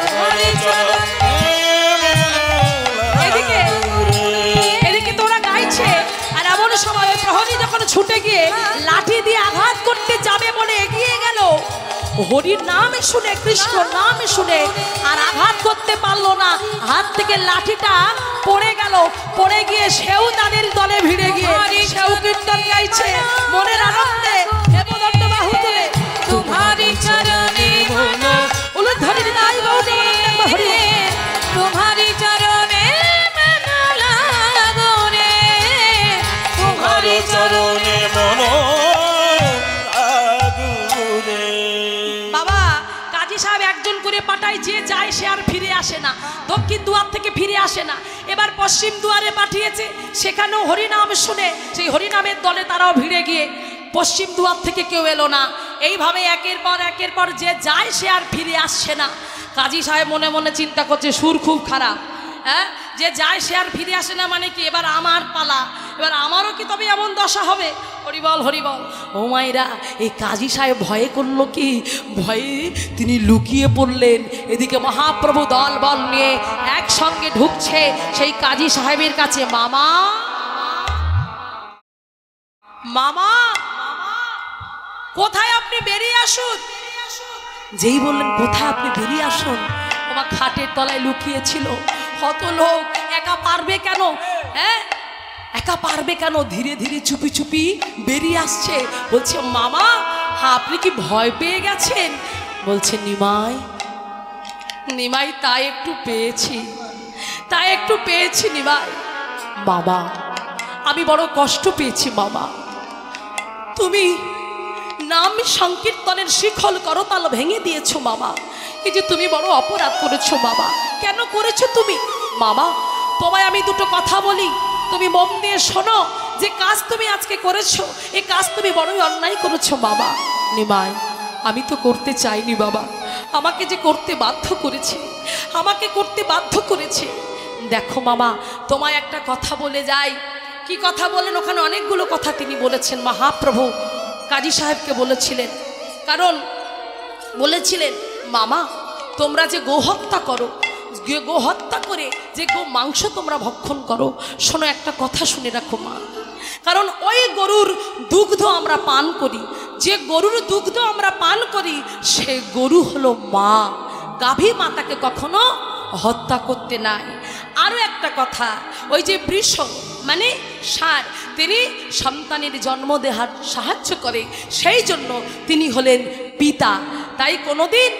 তোমারি চরণে
এদিকে এদিকে তোরা গাইছে, আর এমন সময় প্রহরী যখন ছুটে গিয়ে লাঠি দিয়ে আঘাত করতে যাবে বলে এগিয়ে গেল, হরির নাম শুনে, কৃষ্ণ নাম শুনে আর আঘাত করতে পারলো না, হাত থেকে লাঠিটা পড়ে গেল। পড়ে গিয়ে সেও তাদের দলে ভিড়ে গিয়ে সেও কীর্তন গাইছে মনের আনন্দে, হেমদণ্ড বাহু তুলে
তোমারি চরণে মন
উলুধ্বনি নাই গৌরী হরি।
তোমারি চরণে মন লাগো রে তোমারি
চরণে মন লাগো রে।
বাবা, কাজী সাহেব একজন করে পাঠায়, যে যায় সে আর ফিরে আসে না, দক্ষিণ দুয়ার থেকে ফিরে আসে না। এবার পশ্চিম দুয়ারে পাঠিয়েছে, সেখানেও হরিনাম শুনে সেই হরিনামের দলে তারাও ভিড়ে গিয়ে পশ্চিম দুয়ার থেকে কেউ এলো না। এইভাবে একের পর যে যায় সে আর ফিরে আসছে না। কাজী সাহেব মনে মনে চিন্তা করছে, সুর খুব খারাপ, হ্যাঁ, যে যায় সে আর ফিরে আসে না, মানে কি এবার আমার পালা, এবার আমারও কি তবে এমন দশা হবে? হরিবল হরিবল। ও মাইরা, এই কাজী সাহেব ভয়ে করলো কি, ভয়ে তিনি লুকিয়ে পড়লেন। এদিকে মহাপ্রভু দল বল নিয়ে একসঙ্গে ঢুকছে সেই কাজী সাহেবের কাছে। মামা মামা কোথায় আপনি, বেরিয়ে আসুন। যেই বললেন কোথায় আপনি, বেরিয়ে আসুন, আমার খাটের তলায় লুকিয়েছিল। কত লোক, একা পারবে কেন, হ্যাঁ একা পারবে কেন, ধীরে ধীরে চুপি চুপি বেরিয়ে আসছে। বলছে মামা, হ্যাঁ আপনি কি ভয় পেয়ে গেছেন? বলছে নিমাই নিমাই তাই একটু পেয়েছি নিমাই। বাবা, আমি বড় কষ্ট পেয়েছি বাবা, তুমি নাম সংকীর্তনের শিখল করতাল ভেঙে দিয়েছো বাবা। এই যে তুমি বড় অপরাধ করেছো বাবা। কেন করেছো তুমি? বাবা, তোমায় আমি দুটো কথা বলি, তুমি মন দিয়ে শোনো। যে কাজ তুমি আজকে করেছো, এই কাজ তুমি বড়ই অন্যায় করেছো বাবা। নিমাই, আমি তো করতে চাইনি বাবা, আমাকে যে করতে বাধ্য করেছে। দেখো মামা, তোমায় একটা কথা বলে যাই। কি কথা বলেন? ওখানে অনেকগুলো কথা তিনি বলেছেন। মহাপ্রভু কাজী সাহেবকে বলেছিলেন, কারণ বলেছিলেন মামা, তোমরা যে গোহত্যা করো, গোহত্যা করে যে গো মাংস তোমরা ভক্ষণ করো, শোনো একটা কথা শুনে রাখো মা, কারণ ওই গরুর দুগ্ধ আমরা পান করি, যে গরুর দুগ্ধ আমরা পান করি সে গরু হলো মা, গাভী মাতাকে কখনো হত্যা করতে নাই। আরও একটা কথা, ওই যে বৃষ মানে ষাঁড়, তিনি সন্তানের জন্ম দেওয়ার সাহায্য করে, সেই জন্য তিনি হলেন পিতা। তাই কোনোদিন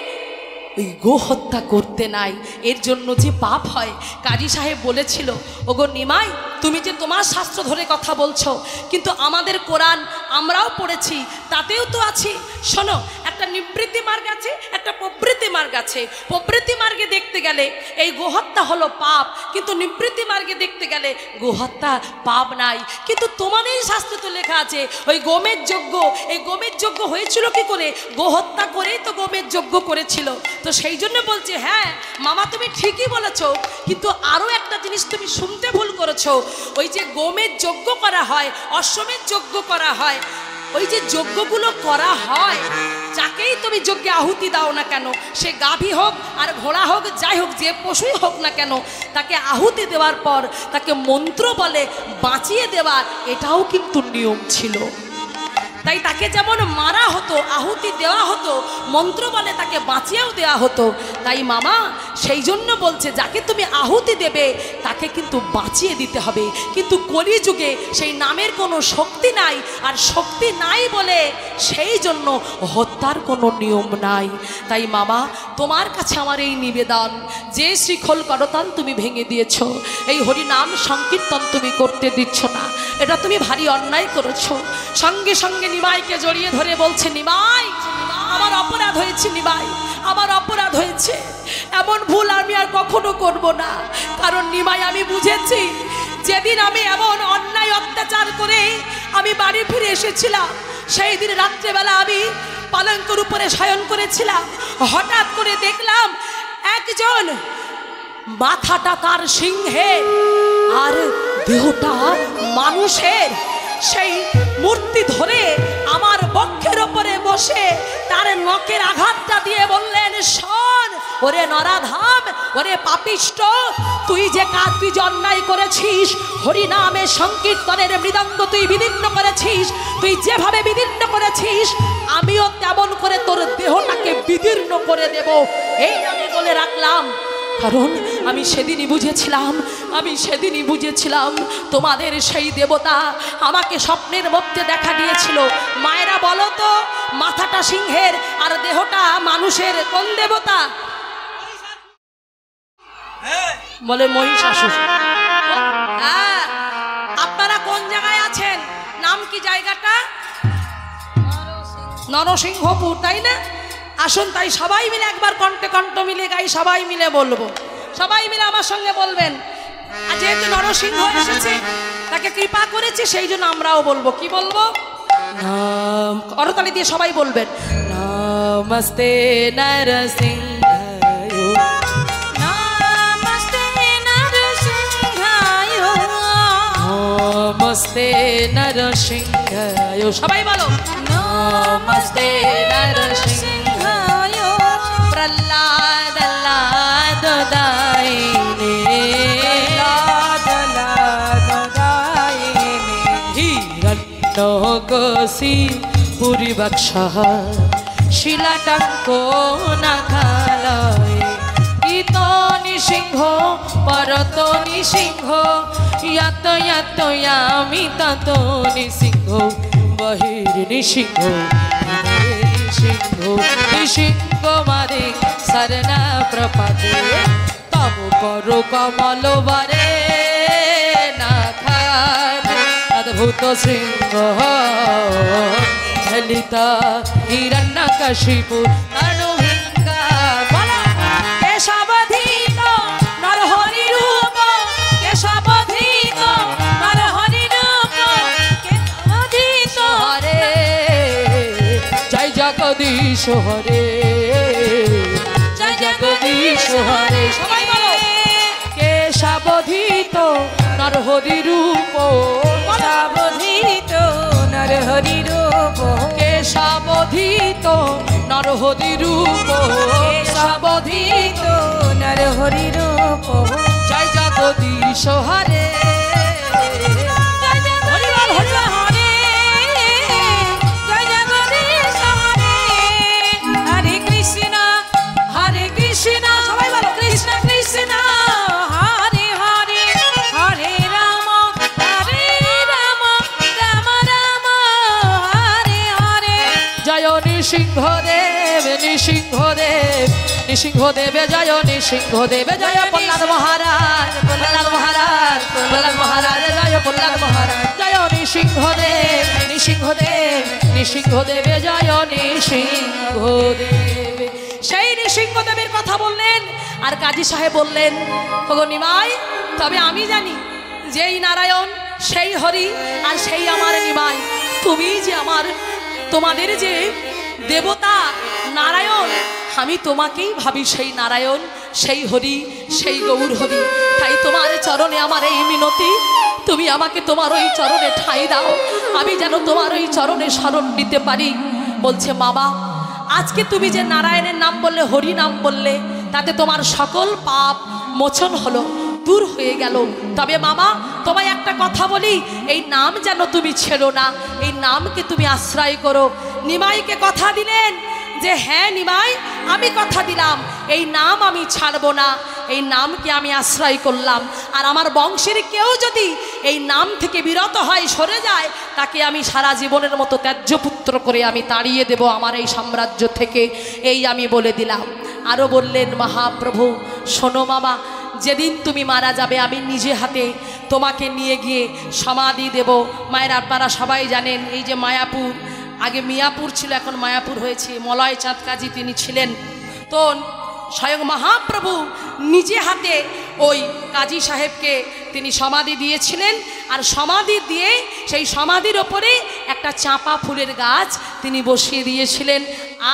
ওই গো হত্যা করতে নাই, এর জন্য যে পাপ হয়। কাজী সাহেব বলেছিল, ওগো নিমাই, তুমি যে তোমার শাস্ত্র ধরে কথা বলছো, কিন্তু আমাদের কোরআন আমরাও পড়েছি, তাতেও তো আছি। শোনো, একটা নিবৃত্তি মার্গ আছে, একটা প্রবৃত্তি মার্গ আছে। প্রবৃত্তি মার্গে দেখতে গেলে এই গোহত্যা হলো পাপ, কিন্তু নিবৃত্তি মার্গে দেখতে গেলে গোহত্যা পাপ নাই। কিন্তু তোমাদের শাস্ত্রে তো লেখা আছে ওই গোমের যজ্ঞ, এই গোমের যজ্ঞ হয়েছিল কি করে? গোহত্যা করেই তো গোমের যজ্ঞ করেছিল। তো সেই জন্য বলছে, হ্যাঁ মামা তুমি ঠিকই বলেছ, কিন্তু আরও একটা জিনিস তুমি শুনতে ভুল করেছো। ওই যে গোমের যজ্ঞ করা হয়, অশ্বমের যজ্ঞ করা হয়, ওই যে যজ্ঞগুলো করা হয়, যাকেই তুমি যজ্ঞে আহুতি দাও না কেন, সে গাভী হোক আর ঘোড়া হোক, যাই হোক, যে পশুই হোক না কেন, তাকে আহুতি দেওয়ার পর তাকে মন্ত্র বলে বাঁচিয়ে দেওয়ার, এটাও কিন্তু নিয়ম ছিল। তাই তাকে যেমন মারা হতো, আহুতি দেওয়া হতো, মন্ত্র বলে তাকে বাঁচিয়েও দেওয়া হতো। তাই মামা সেই জন্য বলছে যাকে তুমি আহুতি দেবে তাকে কিন্তু বাঁচিয়ে দিতে হবে। কিন্তু কলিযুগে সেই নামের কোনো শক্তি নাই, আর শক্তি নাই বলে সেই জন্য হত্যার কোনো নিয়ম নাই। তাই মামা তোমার কাছে আমার এই নিবেদন, যে শিখল করতাল তুমি ভেঙে দিয়েছ, এই হরিনাম সংকীর্তন তুমি করতে দিচ্ছ না, এটা তুমি ভারী অন্যায় করেছো। সঙ্গে সঙ্গে নিমাইকে জড়িয়ে ধরে বলছে, নিমাই আমার অপরাধ হয়েছে, নিমাই আমার অপরাধ হয়েছে, এমন ভুল আমি আর কখনো করব না। কারণ নিমাই আমি বুঝেছি যেদিন আমি এমন অন্যায় অত্যাচার করে আমি বাড়ি ফিরে এসেছিলাম, সেই দিন রাত্রেবেলা আমি পালঙ্কের উপরে শয়ন করেছিলাম, হঠাৎ করে দেখলাম একজন মাথাটা তার সিংহের আর দেহটা মানুষের, সেই মূর্তি ধরে আমার বক্ষের ওপরে বসে তার নখের আঘাতটা দিয়ে বললেন, শোন ওরে নরাধাম, ওরে পাপিষ্ট, তুই যে অন্যায় করেছিস, হরিনামে সংকীর্তনের মৃদঙ্গ তুই বিদীর্ণ করেছিস, তুই যেভাবে বিদীর্ণ করেছিস আমিও তেমন করে তোর দেহটাকে বিদীর্ণ করে দেব, এই আমি বলে রাখলাম। কারণ আমি সেদিনই বুঝেছিলাম তোমাদের সেই দেবতা আমাকে স্বপ্নের মধ্যে দেখা দিয়েছিল। মায়েরা বলো তো, মাথাটা সিংহের আর দেহটা মানুষের কোন দেবতা? বলে মহিষাসুর। হ্যাঁ, আপনারা কোন জায়গায় আছেন? নাম কি জায়গাটা? নরসিংহপুর, তাই না? আসুন, তাই সবাই মিলে একবার কণ্ঠে কণ্ঠ মিলে গাই, সবাই মিলে বলবো, সবাই মিলে আমার সঙ্গে বলবেন। আর যেহেতু নরসিংহ এসেছে, তাকে কৃপা করেছে, সেই জন্য আমরাও বলবো। কি বলবো? নাম করতালি দিয়ে সবাই বলবেন, নমস্তে নরসিংহায়,
নমস্তে নরসিংহায়,
নমস্তে নরসিংহায়, সবাই বলো নমস্তে নরসিংহায়, প্রহ্লাদ লাদ দাইনে, হিরণ্যকশি পুরীবক্ষঃ শিলাটঙ্ক নাখালয়, ইত নিসিংহ পরত নিসিংহ, ইয়াত ইয়াত ইয়ামি তত নিসিংহ, বহির নিসিংহ নিসিংহ মারে শরণা প্রপাতে, তব কর কমল বরে নাখান, অদ্ভুত সিংহ ললিত হিরণ্যকশিপু তনুহিঙ্গা, কেশবধৃত নরহরি রূপ, কেশবধৃত নরহরি রূপ, কেশবধৃত হরে জয় জগদীশ হরে, জয় জগদীশ হরে, সবাই বলো কেশবধৃত নরহরি রূপ,
কেশবধৃত নরহরি রূপ,
কেশবধৃত নরহরি রূপ, কেশবধৃত
নরহরি রূপ,
জয় জগদীশ হরে,
জয় জগদীশ হরে, জয় জগদীশ হরে, হরে কৃষ্ণ সবাই বলো কৃষ্ণ কৃষ্ণ হরে হরে, হরে রাম রাম রাম হরে হরে,
জয় নৃসিংহদেব নৃসিংহদেব নৃসিংহদেব, জয় নৃসিংহদেব, জয় প্রহ্লাদ মহারাজ প্রহ্লাদ মহারাজ প্রহ্লাদ মহারাজ, জয় প্রহ্লাদ মহারাজ, জয় নৃসিংহদেব নৃসিংহদেব নৃসিংহদেব, জয় নৃসিংহদেব। সেই নৃসিংহদেবের কথা বললেন, আর কাজী সাহেব বললেন, ওগো নিমাই, তবে আমি জানি যেই নারায়ণ সেই হরি, আর সেই আমার নিমাই, তুমি যে আমার তোমাদের যে দেবতা নারায়ণ, আমি তোমাকেই ভাবি সেই নারায়ণ, সেই হরি, সেই গৌর হরি। তাই তোমার চরণে আমার এই মিনতি, তুমি আমাকে তোমার ওই চরণে ঠাঁই দাও, আমি যেন তোমার ওই চরণে শরণ নিতে পারি। বলছে, মামা আজকে তুমি যে নারায়ণের নাম বললে, হরি নাম বললে, তাতে তোমার সকল পাপ মোচন হলো, দূর হয়ে গেল। তবে মামা তোমায় একটা কথা বলি, এই নাম যেন তুমি ছেড়ো না, এই নামকে তুমি আশ্রয় করো। নিমাইকে কথা দিলেন যে হ্যাঁ নিমাই, আমি কথা দিলাম এই নাম আমি ছাড়বো না, এই নামকে আমি আশ্রয় করলাম। আর আমার বংশের কেউ যদি এই নাম থেকে বিরত হয়, সরে যায়, তাকে আমি সারা জীবনের মতো ত্যায্যপুত্র করে আমি তাড়িয়ে দেব আমার এই সাম্রাজ্য থেকে, এই আমি বলে দিলাম। আরও বললেন মহাপ্রভু, শোনো মামা, যেদিন তুমি মারা যাবে আমি নিজে হাতে তোমাকে নিয়ে গিয়ে সমাধি দেব। মায়ের আপনারা সবাই জানেন এই যে মায়াপুর, আগে মিয়াপুর ছিল, এখন মায়াপুর হয়েছে, মলয় চাঁদ কাজী তিনি ছিলেন। তো স্বয়ং মহাপ্রভু নিজে হাতে ওই কাজী সাহেবকে তিনি সমাধি দিয়েছিলেন। আর সমাধি দিয়ে সেই সমাধির ওপরে একটা চাঁপা ফুলের গাছ তিনি বসিয়ে দিয়েছিলেন।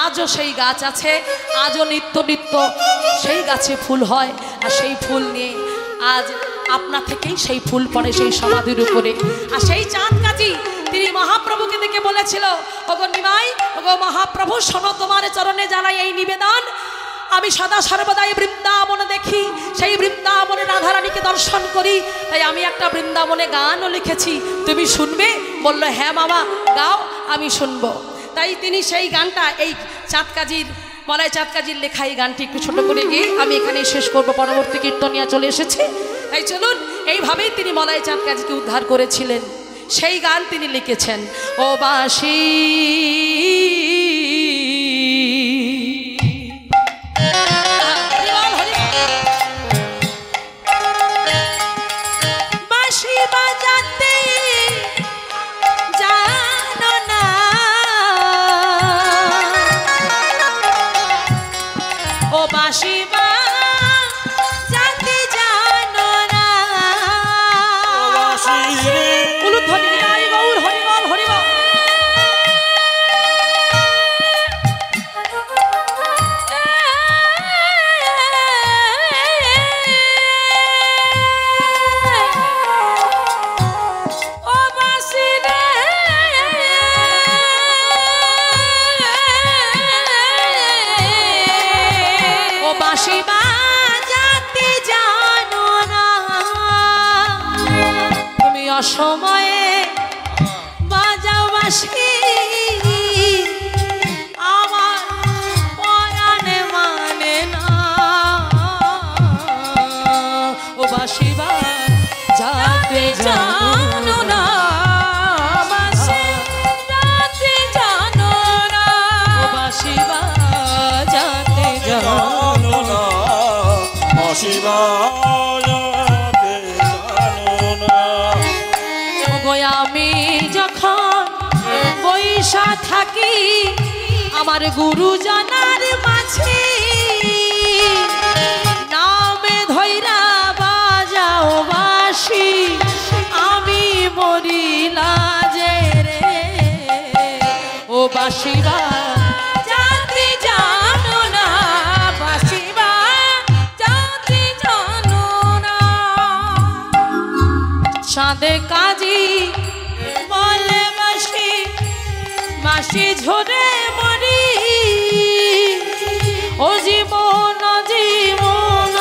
আজও সেই গাছ আছে, আজও নিত্য নিত্য সেই গাছে ফুল হয়। আর সেই ফুল নিয়ে আজ আপনা থেকেই সেই ফুল পড়ে সেই সমাধির উপরে। আর সেই চাঁদ কাজী তিনি মহাপ্রভুকে দেখে বলেছিল, ওগো নিমাই, ওগো মহাপ্রভু, শোনো, তোমার চরণে জানাই এই নিবেদন, আমি সদা সর্বদাই বৃন্দাবনে দেখি, সেই বৃন্দাবনে রাধারানীকে দর্শন করি, তাই আমি একটা বৃন্দাবনে গানও লিখেছি, তুমি শুনবে? বলল হ্যাঁ মামা, গাও, আমি শুনবো। তাই তিনি সেই গানটা, এই চাঁদ কাজীর, মলয় চাঁদ কাজীর লেখা এই গানটি একটু ছোট করে গিয়ে আমি এখানেই শেষ করব, পরবর্তী কীর্তনিয়া চলে এসেছে। তাই চলুন, এইভাবেই তিনি মলয় চাঁদ কাজীকে উদ্ধার করেছিলেন। সেই গান তিনি লিখেছেন, ও বাঁশি বাজাতে জানো না, ও বাঁশি বাজাতে জানো না, উলুধ্বনি নিতাই গৌর, হরিবল হরিবল। বাঁশি বাজাতে জানো না, তুমি অসময়ে বাজাও বাঁশি, আমার পরাণে মানে না, ও বাঁশি বাজাতে জানো না, বাঁশি বাজাতে জানো না, ও বাঁশি বাজাতে জানো না, আমি যখন বৈশা থাকি আমার গুরুজনার মাঝে, নামে ধৈরা বাজাও বাঁশি, আমি মরিলা যে রে, ও বাঁশি বাজাতে জানো না, বাঁশি বাজাতে জানো না। চাঁদে কাজী বলে বাঁশি, বাঁশি ঝরে মরি, ও জীবন জীবন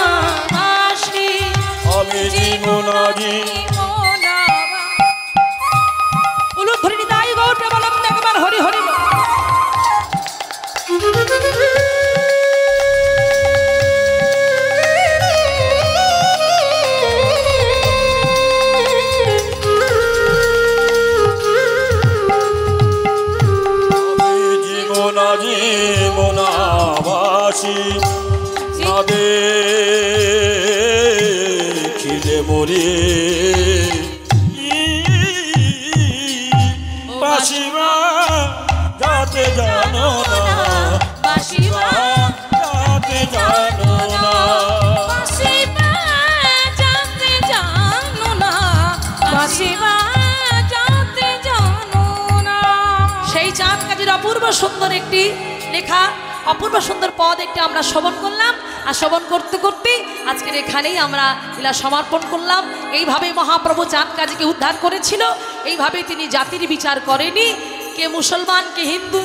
বাঁশি,
আমি জীবন
জীবন। উলুধ্বনি নিতাই গৌর, প্রেমানন্দে একবার হরি হরি।
জীবনাবাসী না দেখিলে মরি, বাঁশি বাজাতে জানো না,
বাঁশি
বাজাতে জানো না,
বাঁশি বাজাতে জানো না, বাঁশি বাজাতে জানো না। সেই চাঁদ কাজীর অপূর্ব সুন্দর একটি লেখা, অপূর্ব সুন্দর পদ একটি আমরা শ্রবণ করলাম। আর শ্রবণ করতে করতে আজকের এখানেই আমরা লীলা সমর্পণ করলাম। এইভাবে মহাপ্রভু চাঁদ কাজীকে উদ্ধার করেছিল, এইভাবে তিনি জাতির বিচার করেনি, কে মুসলমান কে হিন্দু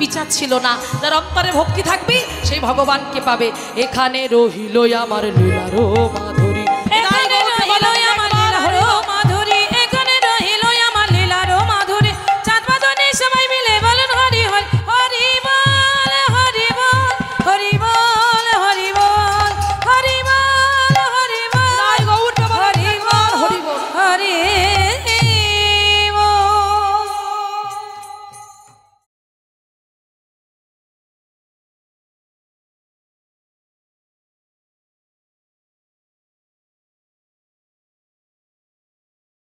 বিচার ছিল না। যার অন্তরে ভক্তি থাকবে সেই ভগবানকে পাবে। এখানে রহিল আমার লীলার